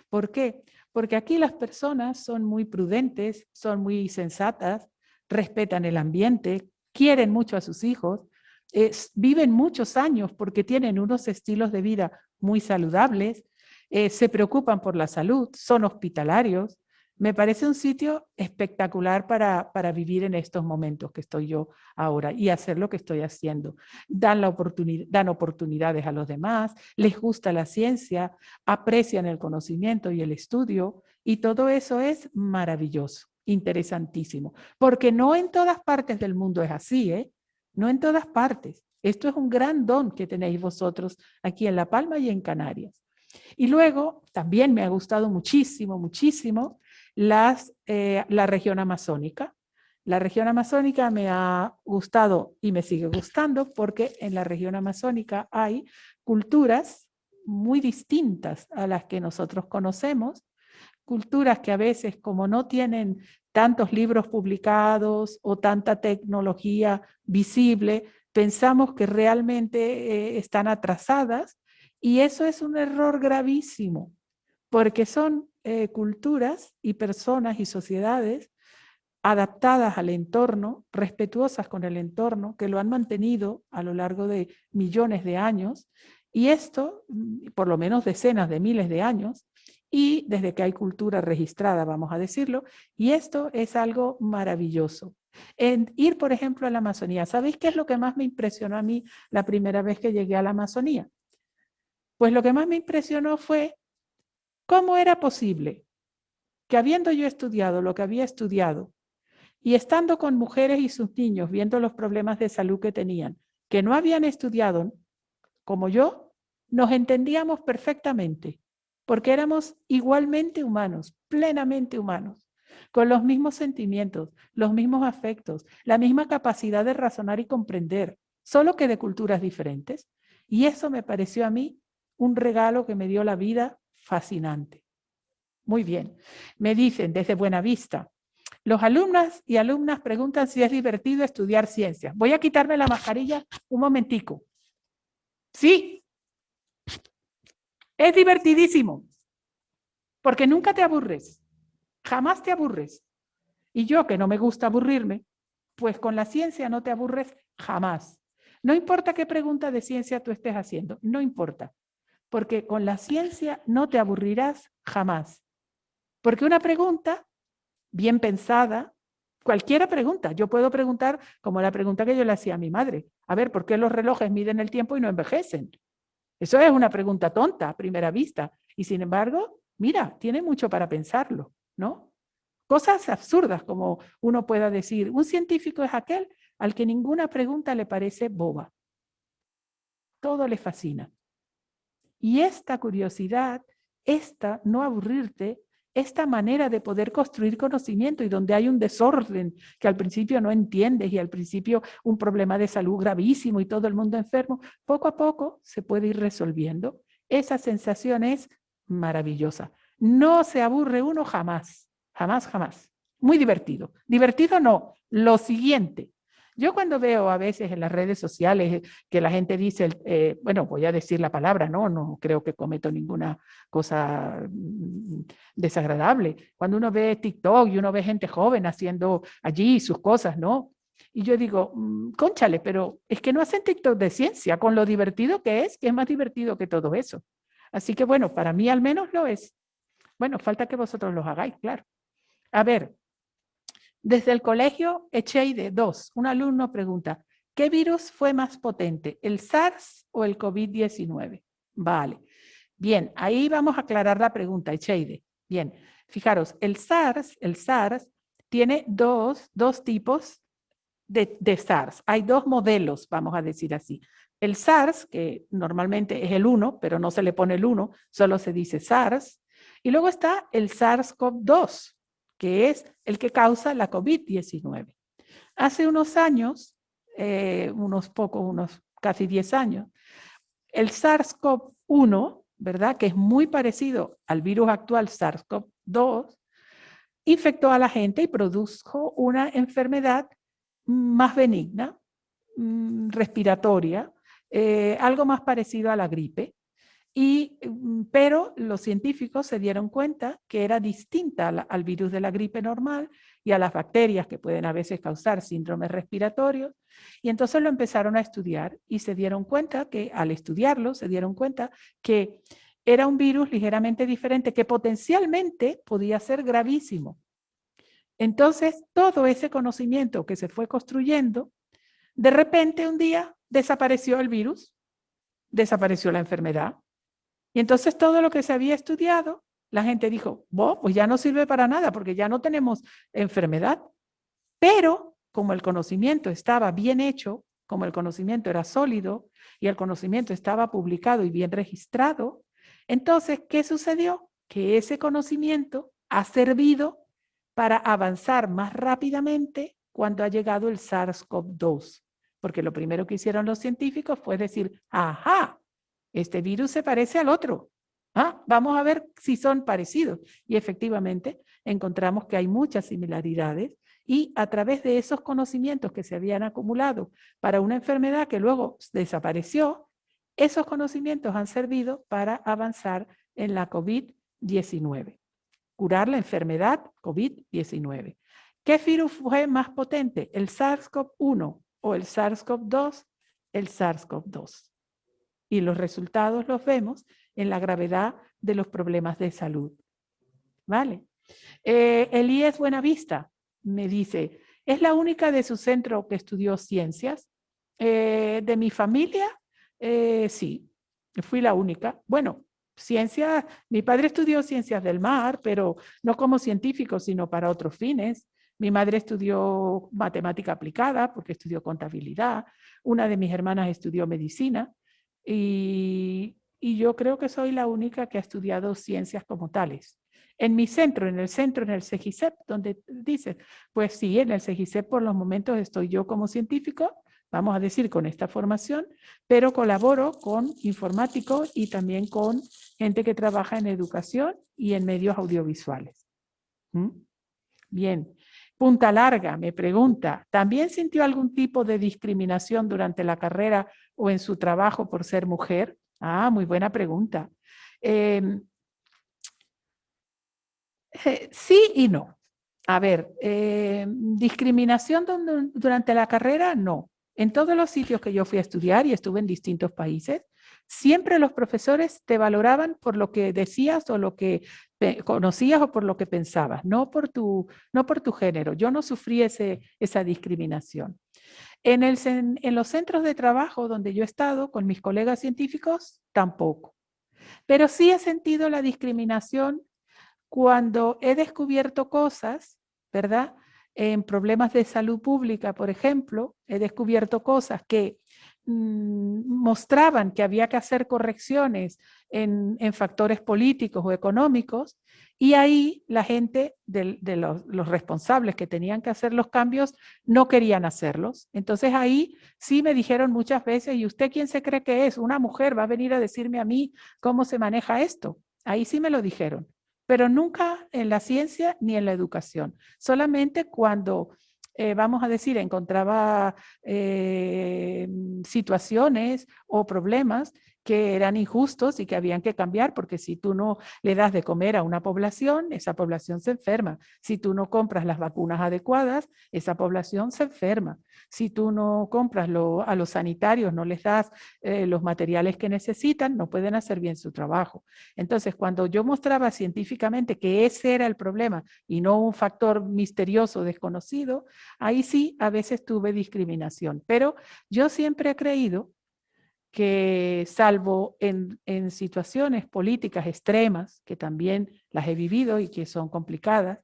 ¿Por qué? Porque aquí las personas son muy prudentes, son muy sensatas, respetan el ambiente, quieren mucho a sus hijos, viven muchos años porque tienen unos estilos de vida muy saludables, se preocupan por la salud, son hospitalarios. Me parece un sitio espectacular para vivir en estos momentos que estoy yo ahora y hacer lo que estoy haciendo. Dan oportunidades a los demás, les gusta la ciencia, aprecian el conocimiento y el estudio y todo eso es maravilloso, interesantísimo, porque no en todas partes del mundo es así, ¿eh? No en todas partes. Esto es un gran don que tenéis vosotros aquí en La Palma y en Canarias. Y luego también me ha gustado muchísimo, muchísimo la región amazónica. La región amazónica me ha gustado y me sigue gustando porque en la región amazónica hay culturas muy distintas a las que nosotros conocemos, culturas que a veces como no tienen tantos libros publicados o tanta tecnología visible, pensamos que realmente están atrasadas y eso es un error gravísimo porque son culturas y personas y sociedades adaptadas al entorno, respetuosas con el entorno, que lo han mantenido a lo largo de millones de años, y esto, por lo menos decenas de miles de años, y desde que hay cultura registrada, vamos a decirlo, y esto es algo maravilloso. En ir, por ejemplo, a la Amazonía. ¿Sabéis qué es lo que más me impresionó a mí la primera vez que llegué a la Amazonía? Pues lo que más me impresionó fue cómo era posible que habiendo yo estudiado lo que había estudiado y estando con mujeres y sus niños viendo los problemas de salud que tenían, que no habían estudiado como yo, nos entendíamos perfectamente, porque éramos igualmente humanos, plenamente humanos, con los mismos sentimientos, los mismos afectos, la misma capacidad de razonar y comprender, solo que de culturas diferentes. Y eso me pareció a mí un regalo que me dio la vida fascinante. Muy bien. Me dicen desde Buenavista, los alumnos y alumnas preguntan si es divertido estudiar ciencias. Voy a quitarme la mascarilla un momentico. Sí, es divertidísimo, porque nunca te aburres, jamás te aburres. Y yo, que no me gusta aburrirme, pues con la ciencia no te aburres jamás. No importa qué pregunta de ciencia tú estés haciendo, no importa, porque con la ciencia no te aburrirás jamás. Porque una pregunta bien pensada, cualquiera pregunta, yo puedo preguntar como la pregunta que yo le hacía a mi madre, a ver, ¿por qué los relojes miden el tiempo y no envejecen? Eso es una pregunta tonta a primera vista y sin embargo, mira, tiene mucho para pensarlo, ¿no? Cosas absurdas como uno pueda decir, un científico es aquel al que ninguna pregunta le parece boba. Todo le fascina. Y esta curiosidad, esta no aburrirte, esta manera de poder construir conocimiento y donde hay un desorden que al principio no entiendes y al principio un problema de salud gravísimo y todo el mundo enfermo, poco a poco se puede ir resolviendo. Esa sensación es maravillosa. No se aburre uno jamás, jamás, jamás. Muy divertido. Divertido no, lo siguiente. Yo cuando veo a veces en las redes sociales que la gente dice, bueno, voy a decir la palabra, no creo que cometo ninguna cosa desagradable. Cuando uno ve TikTok y uno ve gente joven haciendo allí sus cosas, ¿no? Y yo digo, cónchale, pero es que no hacen TikTok de ciencia, con lo divertido que es más divertido que todo eso. Así que bueno, para mí al menos lo es. Bueno, falta que vosotros los hagáis, claro. A ver, desde el colegio Echeide 2, un alumno pregunta, ¿qué virus fue más potente, el SARS o el COVID-19? Vale. Bien, ahí vamos a aclarar la pregunta, Echeide. Bien, fijaros, el SARS tiene dos tipos de SARS. Hay dos modelos, vamos a decir así. El SARS, que normalmente es el 1, pero no se le pone el 1, solo se dice SARS. Y luego está el SARS-CoV-2, que es el que causa la COVID-19. Hace unos años, unos casi 10 años, el SARS-CoV-1, ¿verdad? Que es muy parecido al virus actual SARS-CoV-2, infectó a la gente y produjo una enfermedad más benigna, respiratoria, algo más parecido a la gripe. Pero los científicos se dieron cuenta que era distinta al virus de la gripe normal y a las bacterias que pueden a veces causar síndromes respiratorios. Y entonces lo empezaron a estudiar y se dieron cuenta que al estudiarlo, se dieron cuenta que era un virus ligeramente diferente que potencialmente podía ser gravísimo. Entonces, todo ese conocimiento que se fue construyendo, de repente un día desapareció el virus, desapareció la enfermedad. Y entonces todo lo que se había estudiado, la gente dijo, pues ya no sirve para nada porque ya no tenemos enfermedad. Pero como el conocimiento estaba bien hecho, como el conocimiento era sólido y el conocimiento estaba publicado y bien registrado, entonces, ¿qué sucedió? Que ese conocimiento ha servido para avanzar más rápidamente cuando ha llegado el SARS-CoV-2. Porque lo primero que hicieron los científicos fue decir, ajá, este virus se parece al otro. Vamos a ver si son parecidos. Y efectivamente encontramos que hay muchas similaridades y a través de esos conocimientos que se habían acumulado para una enfermedad que luego desapareció, esos conocimientos han servido para avanzar en la COVID-19, curar la enfermedad COVID-19. ¿Qué virus fue más potente? ¿El SARS-CoV-1 o el SARS-CoV-2? El SARS-CoV-2. Y los resultados los vemos en la gravedad de los problemas de salud. ¿Vale? Elías Buenavista me dice, ¿es la única de su centro que estudió ciencias? De mi familia, sí, fui la única. Bueno, ciencias, mi padre estudió ciencias del mar, pero no como científico, sino para otros fines. Mi madre estudió matemática aplicada porque estudió contabilidad. Una de mis hermanas estudió medicina. Y yo creo que soy la única que ha estudiado ciencias como tales. En mi centro, en el CEGISEP, donde dices, pues sí, en el CEGISEP por los momentos estoy yo como científico, vamos a decir con esta formación, pero colaboro con informáticos y también con gente que trabaja en educación y en medios audiovisuales. Bien. Punta Larga me pregunta, ¿también sintió algún tipo de discriminación durante la carrera o en su trabajo por ser mujer? Muy buena pregunta. Sí y no. A ver, discriminación durante la carrera, no. En todos los sitios que yo fui a estudiar y estuve en distintos países, siempre los profesores te valoraban por lo que decías o lo que conocías o por lo que pensabas, no por tu género. Yo no sufrí esa discriminación. En los centros de trabajo donde yo he estado con mis colegas científicos, tampoco. Pero sí he sentido la discriminación cuando he descubierto cosas, ¿verdad? En problemas de salud pública, por ejemplo, he descubierto cosas que mostraban que había que hacer correcciones en factores políticos o económicos, y ahí la gente de los responsables que tenían que hacer los cambios no querían hacerlos. Entonces ahí sí me dijeron muchas veces, ¿y usted quién se cree que es? Una mujer va a venir a decirme a mí cómo se maneja esto. Ahí sí me lo dijeron, pero nunca en la ciencia ni en la educación. Solamente cuando vamos a decir, encontraba situaciones o problemas que eran injustos y que habían que cambiar, porque si tú no le das de comer a una población, esa población se enferma. Si tú no compras las vacunas adecuadas, esa población se enferma. Si tú no compras a los sanitarios, no les das los materiales que necesitan, no pueden hacer bien su trabajo. Entonces, cuando yo mostraba científicamente que ese era el problema y no un factor misterioso desconocido, ahí sí a veces tuve discriminación. Pero yo siempre he creído que salvo en situaciones políticas extremas, que también las he vivido y que son complicadas,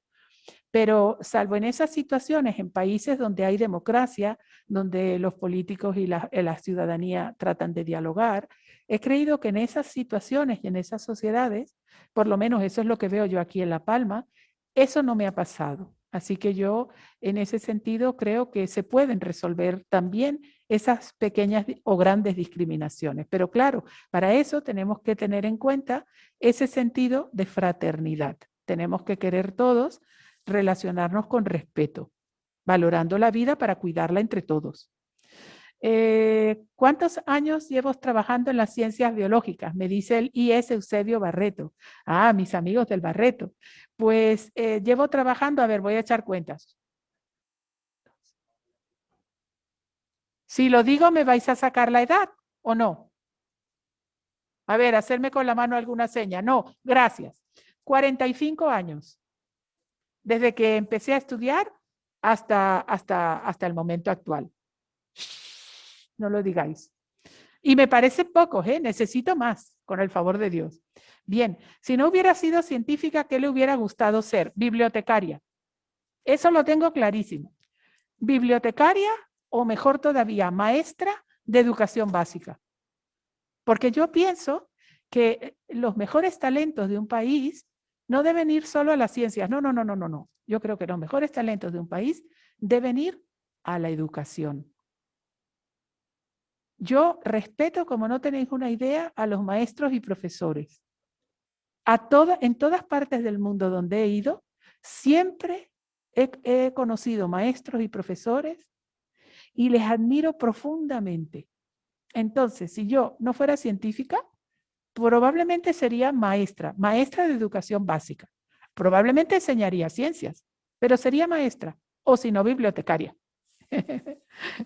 pero salvo en esas situaciones, en países donde hay democracia, donde los políticos y la ciudadanía tratan de dialogar, he creído que en esas situaciones y en esas sociedades, por lo menos eso es lo que veo yo aquí en La Palma, eso no me ha pasado. Así que yo en ese sentido creo que se pueden resolver también esas pequeñas o grandes discriminaciones. Pero claro, para eso tenemos que tener en cuenta ese sentido de fraternidad. Tenemos que querer todos, relacionarnos con respeto, valorando la vida para cuidarla entre todos. ¿Cuántos años llevo trabajando en las ciencias biológicas? Me dice el IS Eusebio Barreto. Ah, mis amigos del Barreto. Pues llevo trabajando, a ver, voy a echar cuentas. Si lo digo, ¿me vais a sacar la edad o no? A ver, hacerme con la mano alguna seña. No, gracias. 45 años. Desde que empecé a estudiar hasta el momento actual. No lo digáis. Y me parece poco, necesito más, con el favor de Dios. Bien, si no hubiera sido científica, ¿qué le hubiera gustado ser? Bibliotecaria. Eso lo tengo clarísimo. Bibliotecaria o mejor todavía, maestra de educación básica. Porque yo pienso que los mejores talentos de un país no deben ir solo a las ciencias. No, no, no, no, no, no. Yo creo que los mejores talentos de un país deben ir a la educación. Yo respeto, como no tenéis una idea, a los maestros y profesores. En todas partes del mundo donde he ido, siempre he conocido maestros y profesores y les admiro profundamente. Entonces, si yo no fuera científica, probablemente sería maestra de educación básica. Probablemente enseñaría ciencias, pero sería maestra o si no, bibliotecaria.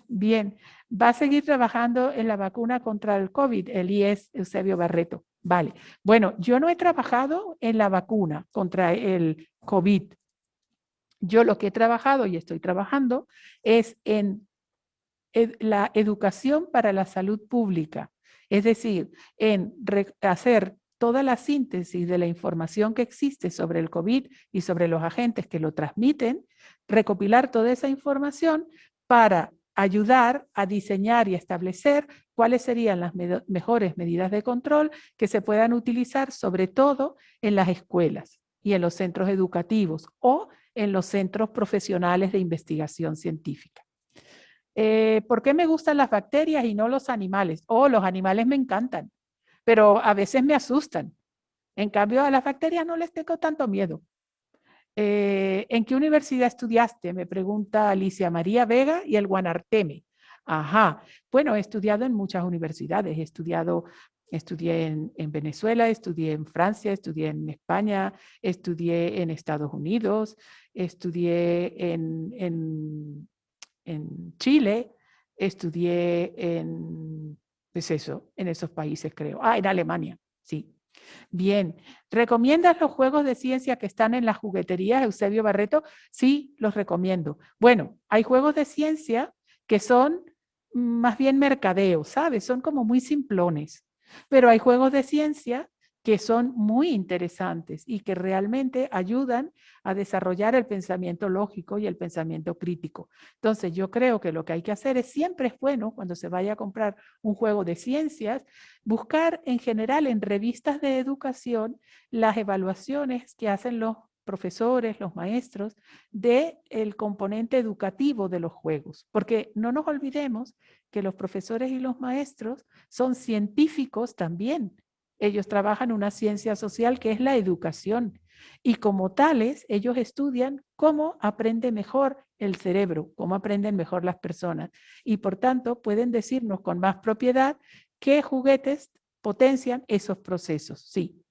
Bien, va a seguir trabajando en la vacuna contra el COVID, el IS Eusebio Barreto. Vale, bueno, yo no he trabajado en la vacuna contra el COVID. Yo lo que he trabajado y estoy trabajando es en la educación para la salud pública, es decir, en hacer toda la síntesis de la información que existe sobre el COVID y sobre los agentes que lo transmiten, recopilar toda esa información para ayudar a diseñar y establecer cuáles serían las mejores medidas de control que se puedan utilizar sobre todo en las escuelas y en los centros educativos o en los centros profesionales de investigación científica. ¿Por qué me gustan las bacterias y no los animales? Oh, los animales me encantan, pero a veces me asustan. En cambio, a las bacterias no les tengo tanto miedo. ¿En qué universidad estudiaste? Me pregunta Alicia María Vega y el Guanarteme. Ajá, bueno, he estudiado en muchas universidades. Estudié en Venezuela, estudié en Francia, estudié en España, estudié en Estados Unidos, estudié en Chile, estudié en esos países creo. Ah, en Alemania, sí. Bien, ¿recomiendas los juegos de ciencia que están en las jugueterías, Eusebio Barreto? Sí, los recomiendo. Bueno, hay juegos de ciencia que son más bien mercadeo, ¿sabes? Son como muy simplones. Pero hay juegos de ciencia que son muy interesantes y que realmente ayudan a desarrollar el pensamiento lógico y el pensamiento crítico. Entonces, yo creo que lo que hay que hacer es, siempre es bueno, cuando se vaya a comprar un juego de ciencias, buscar en general en revistas de educación las evaluaciones que hacen los profesores, los maestros, del componente educativo de los juegos. Porque no nos olvidemos que los profesores y los maestros son científicos también. Ellos trabajan una ciencia social que es la educación. Y como tales, ellos estudian cómo aprende mejor el cerebro, cómo aprenden mejor las personas. Y por tanto, pueden decirnos con más propiedad qué juguetes potencian esos procesos. Sí.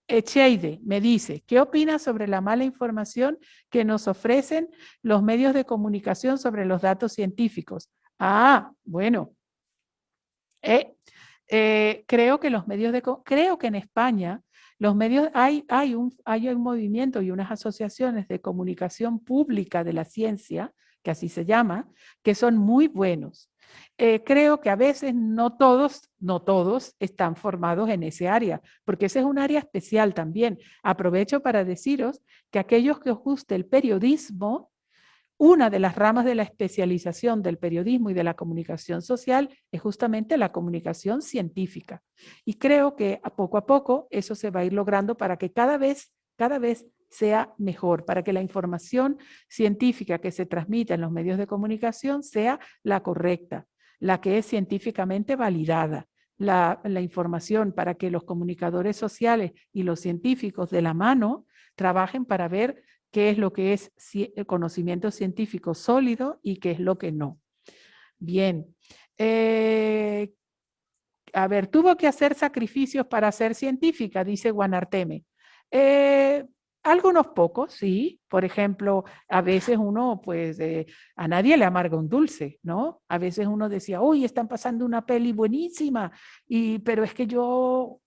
Echeide me dice, ¿qué opinas sobre la mala información que nos ofrecen los medios de comunicación sobre los datos científicos? Ah, bueno. Creo que los medios creo que en España los medios hay un movimiento y unas asociaciones de comunicación pública de la ciencia, que así se llama, que son muy buenos. Creo que a veces no todos están formados en ese área, porque ese es un área especial también. Aprovecho para deciros que aquellos que os guste el periodismo, una de las ramas de la especialización del periodismo y de la comunicación social es justamente la comunicación científica. Y creo que a poco eso se va a ir logrando para que cada vez sea mejor, para que la información científica que se transmita en los medios de comunicación sea la correcta, la que es científicamente validada. La información para que los comunicadores sociales y los científicos de la mano trabajen para ver qué es lo que es el conocimiento científico sólido y qué es lo que no. Bien. A ver, tuvo que hacer sacrificios para ser científica, dice Guanarteme. Algunos pocos, sí. Por ejemplo, a veces uno, pues, a nadie le amarga un dulce, ¿no? A veces uno decía, uy, están pasando una peli buenísima, pero es que yo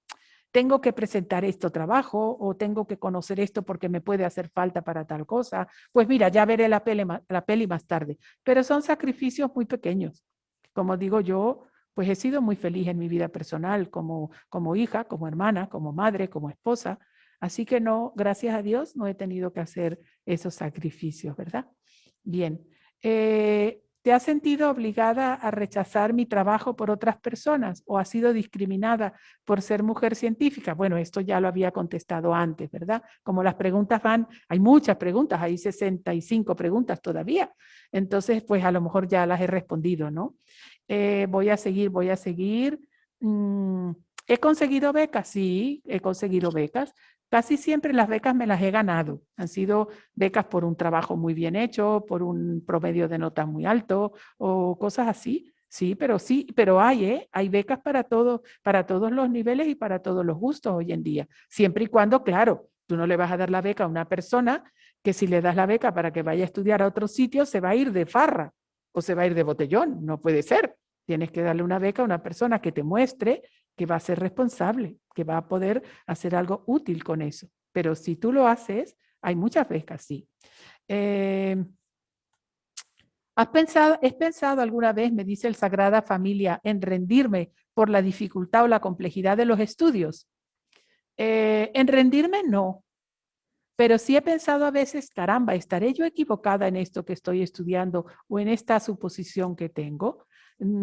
tengo que presentar este trabajo o tengo que conocer esto porque me puede hacer falta para tal cosa. Pues mira, ya veré la peli más tarde. Pero son sacrificios muy pequeños. Como digo yo, pues he sido muy feliz en mi vida personal como hija, como hermana, como madre, como esposa. Así que no, gracias a Dios, no he tenido que hacer esos sacrificios, ¿verdad? Bien. ¿Te has sentido obligada a rechazar mi trabajo por otras personas o has sido discriminada por ser mujer científica? Bueno, esto ya lo había contestado antes, ¿verdad? Como las preguntas hay muchas preguntas, hay 65 preguntas todavía. Entonces, pues a lo mejor ya las he respondido, ¿no? Voy a seguir. ¿He conseguido becas? Sí, he conseguido becas. Casi siempre las becas me las he ganado. Han sido becas por un trabajo muy bien hecho, por un promedio de notas muy alto o cosas así. Sí, pero hay becas para todos los niveles y para todos los gustos hoy en día. Siempre y cuando, claro, tú no le vas a dar la beca a una persona que si le das la beca para que vaya a estudiar a otro sitio, se va a ir de farra o se va a ir de botellón. No puede ser. Tienes que darle una beca a una persona que te muestre que va a ser responsable, que va a poder hacer algo útil con eso. Pero si tú lo haces, hay muchas becas, sí. ¿Has pensado alguna vez, me dice el Sagrada Familia, en rendirme por la dificultad o la complejidad de los estudios? En rendirme no, pero sí he pensado a veces, caramba, ¿estaré yo equivocada en esto que estoy estudiando o en esta suposición que tengo?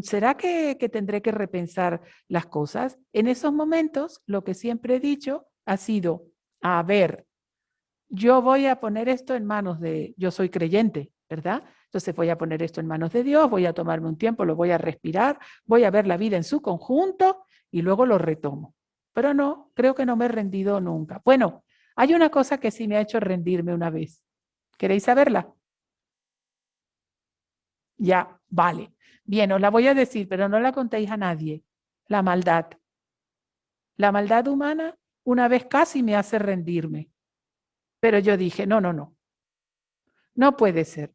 ¿Será que tendré que repensar las cosas? En esos momentos, lo que siempre he dicho ha sido, a ver, yo voy a poner esto en manos yo soy creyente, ¿verdad? Entonces voy a poner esto en manos de Dios, voy a tomarme un tiempo, lo voy a respirar, voy a ver la vida en su conjunto y luego lo retomo. Pero no, creo que no me he rendido nunca. Bueno, hay una cosa que sí me ha hecho rendirme una vez. ¿Queréis saberla? Ya, vale. Bien, os la voy a decir, pero no la contéis a nadie. La maldad. La maldad humana una vez casi me hace rendirme. Pero yo dije, no. No puede ser.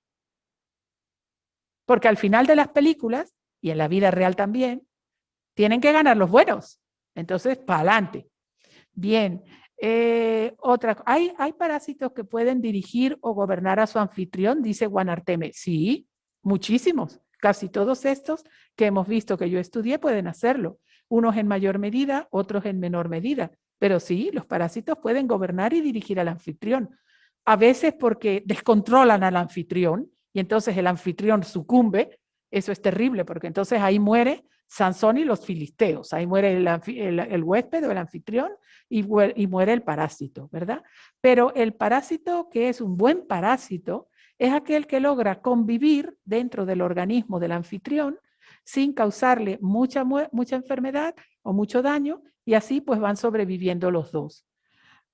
Porque al final de las películas, y en la vida real también, tienen que ganar los buenos. Entonces, para adelante. Bien. ¿Hay parásitos que pueden dirigir o gobernar a su anfitrión? Dice Guanarteme. Sí, muchísimos. Casi todos estos que hemos visto que yo estudié pueden hacerlo. unos en mayor medida, otros en menor medida. Pero sí, los parásitos pueden gobernar y dirigir al anfitrión. A veces porque descontrolan al anfitrión y entonces el anfitrión sucumbe. Eso es terrible porque entonces ahí muere Sansón y los filisteos. Ahí muere el huésped o el anfitrión y muere el parásito, ¿verdad? Pero el parásito que es un buen parásito es aquel que logra convivir dentro del organismo del anfitrión sin causarle mucha enfermedad o mucho daño y así pues van sobreviviendo los dos.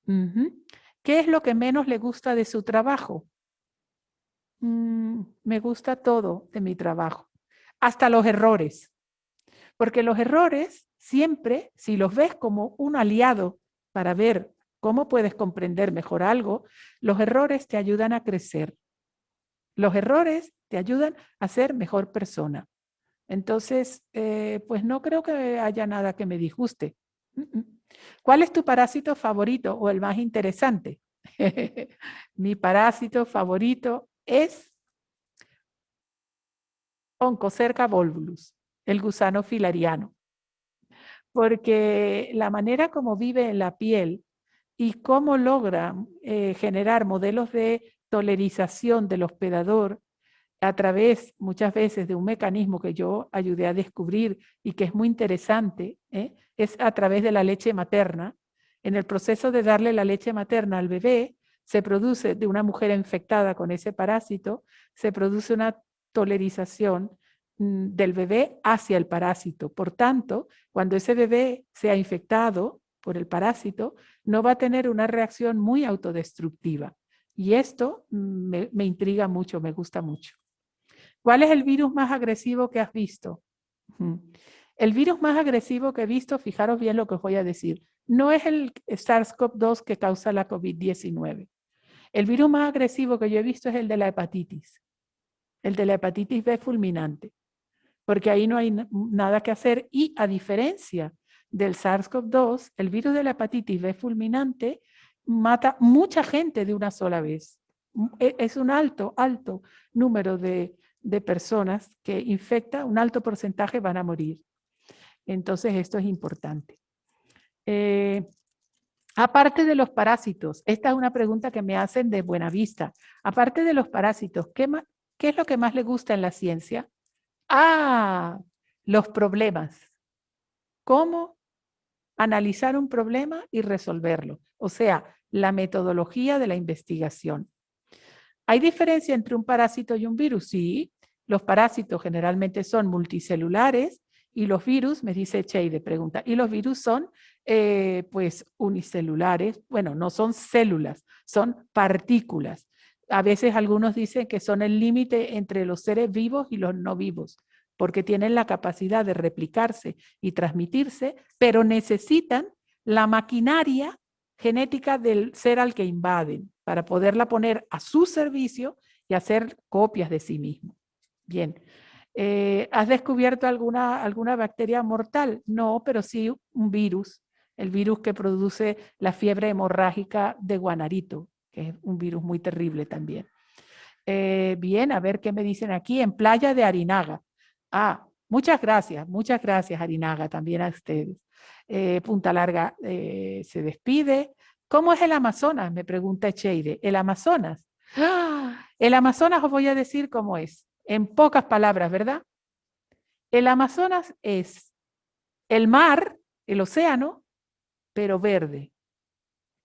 ¿Qué es lo que menos le gusta de su trabajo? Me gusta todo de mi trabajo, hasta los errores, porque los errores siempre, si los ves como un aliado para ver cómo puedes comprender mejor algo, los errores te ayudan a crecer. Los errores te ayudan a ser mejor persona. Entonces, pues no creo que haya nada que me disguste. ¿Cuál es tu parásito favorito o el más interesante? Mi parásito favorito es Onchocerca volvulus, el gusano filariano, porque la manera como vive en la piel y cómo logra generar modelos de tolerización del hospedador a través muchas veces de un mecanismo que yo ayudé a descubrir y que es muy interesante, es a través de la leche materna. En el proceso de darle la leche materna al bebé, se produce de una mujer infectada con ese parásito, se produce una tolerización del bebé hacia el parásito. Por tanto, cuando ese bebé sea infectado por el parásito, no va a tener una reacción muy autodestructiva. Y esto me intriga mucho, me gusta mucho. ¿Cuál es el virus más agresivo que has visto? El virus más agresivo que he visto, fijaros bien lo que os voy a decir, no es el SARS-CoV-2 que causa la COVID-19. El virus más agresivo que yo he visto es el de la hepatitis B fulminante, porque ahí no hay nada que hacer y a diferencia del SARS-CoV-2, el virus de la hepatitis B fulminante mata mucha gente de una sola vez. Es un alto número de personas que infecta, un alto porcentaje van a morir. Entonces esto es importante. Aparte de los parásitos, esta es una pregunta que me hacen de Buenavista. Aparte de los parásitos, ¿qué es lo que más le gusta en la ciencia? Los problemas. ¿Cómo analizar un problema y resolverlo? O sea, la metodología de la investigación. ¿Hay diferencia entre un parásito y un virus? Sí, los parásitos generalmente son multicelulares y los virus, me dice Cheide, pregunta, y los virus son pues unicelulares, bueno, no son células, son partículas. A veces algunos dicen que son el límite entre los seres vivos y los no vivos, porque tienen la capacidad de replicarse y transmitirse, pero necesitan la maquinaria genética del ser al que invaden para poderla poner a su servicio y hacer copias de sí mismo. Bien. ¿Has descubierto alguna bacteria mortal? No, pero sí un virus, el virus que produce la fiebre hemorrágica de Guanarito, que es un virus muy terrible también. Bien, a ver qué me dicen aquí en Playa de Arinaga. Muchas gracias Arinaga, también a ustedes. Punta Larga se despide. ¿Cómo es el Amazonas? Me pregunta Cheide. ¿El Amazonas? El Amazonas os voy a decir cómo es, en pocas palabras, ¿verdad? El Amazonas es el mar, el océano, pero verde.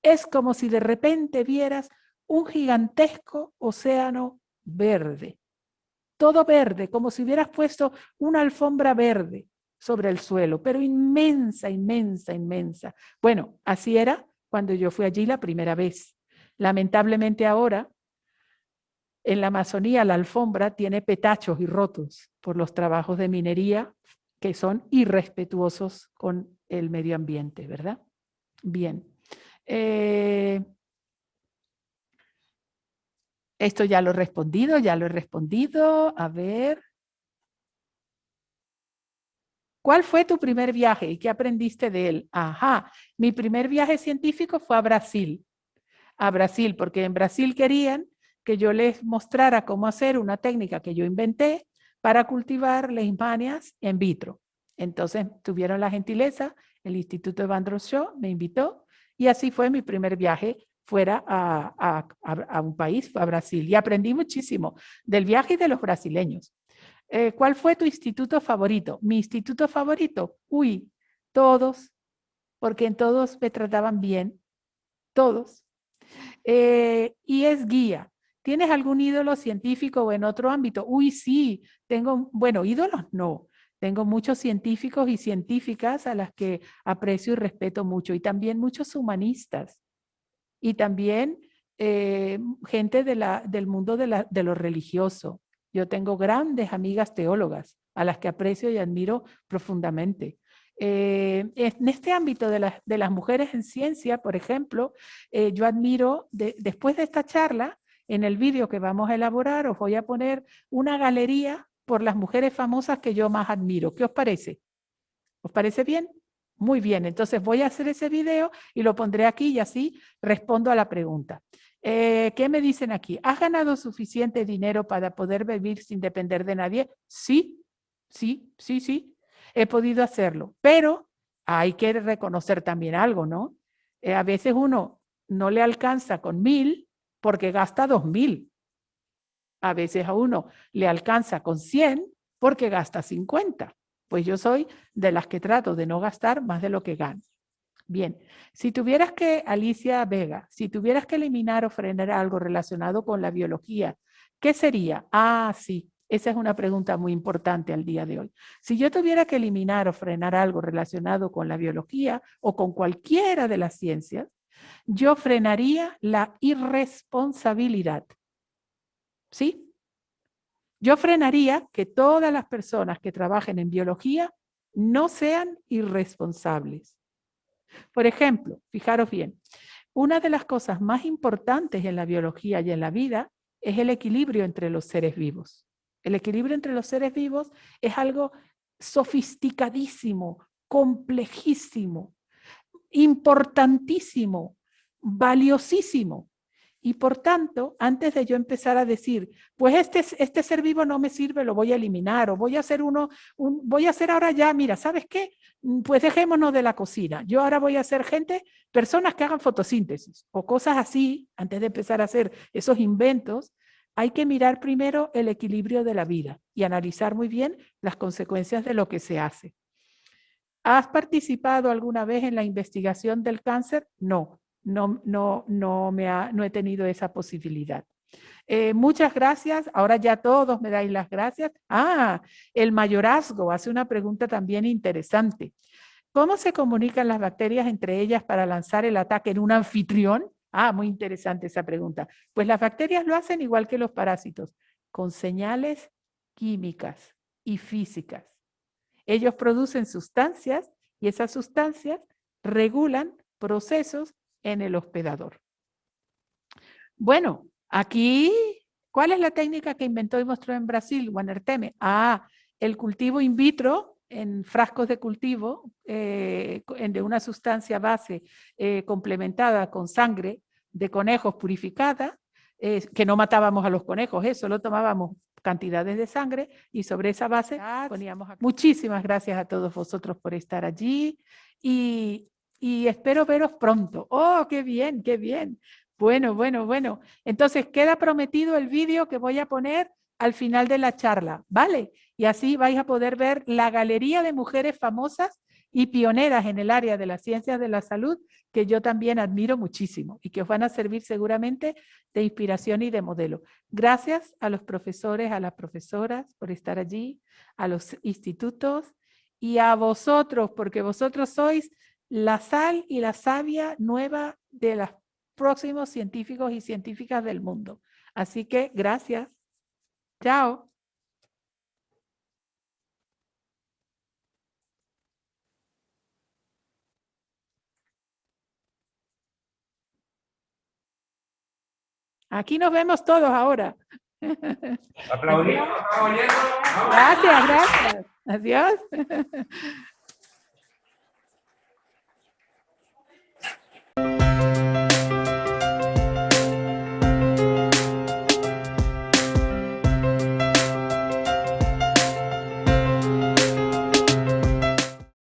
Es como si de repente vieras un gigantesco océano verde. Todo verde, como si hubieras puesto una alfombra verde sobre el suelo, pero inmensa, inmensa, inmensa. Bueno, así era cuando yo fui allí la primera vez. Lamentablemente ahora, en la Amazonía, la alfombra tiene petachos y rotos por los trabajos de minería que son irrespetuosos con el medio ambiente, ¿verdad? Bien. Esto ya lo he respondido, A ver. ¿Cuál fue tu primer viaje y qué aprendiste de él? Mi primer viaje científico fue a Brasil, porque en Brasil querían que yo les mostrara cómo hacer una técnica que yo inventé para cultivar leishmanias in vitro. Entonces tuvieron la gentileza, el Instituto Evandro Shaw me invitó y así fue mi primer viaje fuera a un país, a Brasil. Y aprendí muchísimo del viaje y de los brasileños. ¿Cuál fue tu instituto favorito? Mi instituto favorito, todos, porque en todos me trataban bien, todos. Y es guía. ¿Tienes algún ídolo científico o en otro ámbito? Sí, tengo, bueno, ídolos no. Tengo muchos científicos y científicas a las que aprecio y respeto mucho, y también muchos humanistas, y también gente del mundo de lo religioso. Yo tengo grandes amigas teólogas a las que aprecio y admiro profundamente. En este ámbito de las mujeres en ciencia, por ejemplo, yo admiro, después de esta charla, en el vídeo que vamos a elaborar, os voy a poner una galería por las mujeres famosas que yo más admiro. ¿Qué os parece? ¿Os parece bien? Muy bien, entonces voy a hacer ese video y lo pondré aquí y así respondo a la pregunta. ¿Qué me dicen aquí? ¿Has ganado suficiente dinero para poder vivir sin depender de nadie? Sí, sí, sí, sí. He podido hacerlo, pero hay que reconocer también algo, ¿no? A veces uno no le alcanza con 1.000 porque gasta 2.000. A veces a uno le alcanza con 100 porque gasta 50. Pues yo soy de las que trato de no gastar más de lo que gano. Bien, si tuvieras que, Alicia Vega, si tuvieras que eliminar o frenar algo relacionado con la biología, ¿qué sería? Sí, esa es una pregunta muy importante al día de hoy. Si yo tuviera que eliminar o frenar algo relacionado con la biología o con cualquiera de las ciencias, yo frenaría la irresponsabilidad. ¿Sí? Yo frenaría que todas las personas que trabajen en biología no sean irresponsables. Por ejemplo, fijaros bien, una de las cosas más importantes en la biología y en la vida es el equilibrio entre los seres vivos. El equilibrio entre los seres vivos es algo sofisticadísimo, complejísimo, importantísimo, valiosísimo. Y por tanto, antes de yo empezar a decir, pues este ser vivo no me sirve, lo voy a eliminar, o voy a hacer voy a hacer ahora ya, mira, ¿sabes qué? Pues dejémonos de la cocina. Yo ahora voy a hacer personas que hagan fotosíntesis o cosas así, antes de empezar a hacer esos inventos. Hay que mirar primero el equilibrio de la vida y analizar muy bien las consecuencias de lo que se hace. ¿Has participado alguna vez en la investigación del cáncer? No. No he tenido esa posibilidad. Muchas gracias. Ahora ya todos me dais las gracias. El mayorazgo hace una pregunta también interesante. ¿Cómo se comunican las bacterias entre ellas para lanzar el ataque en un anfitrión? Muy interesante esa pregunta. Pues las bacterias lo hacen igual que los parásitos, con señales químicas y físicas. Ellos producen sustancias y esas sustancias regulan procesos en el hospedador. Bueno, aquí, ¿cuál es la técnica que inventó y mostró en Brasil, Wannerteme? El cultivo in vitro en frascos de cultivo de una sustancia base complementada con sangre de conejos purificada, que no matábamos a los conejos, solo tomábamos cantidades de sangre y sobre esa base poníamos. Muchísimas gracias a todos vosotros por estar allí y espero veros pronto. ¡Oh, qué bien, qué bien! Bueno. Entonces queda prometido el vídeo que voy a poner al final de la charla, ¿vale? Y así vais a poder ver la galería de mujeres famosas y pioneras en el área de las ciencias de la salud, que yo también admiro muchísimo y que os van a servir seguramente de inspiración y de modelo. Gracias a los profesores, a las profesoras por estar allí, a los institutos y a vosotros, porque vosotros sois la sal y la savia nueva de los próximos científicos y científicas del mundo. Así que gracias. Chao. Aquí nos vemos todos ahora. Aplaudimos, estamos oyendo. Gracias. Adiós.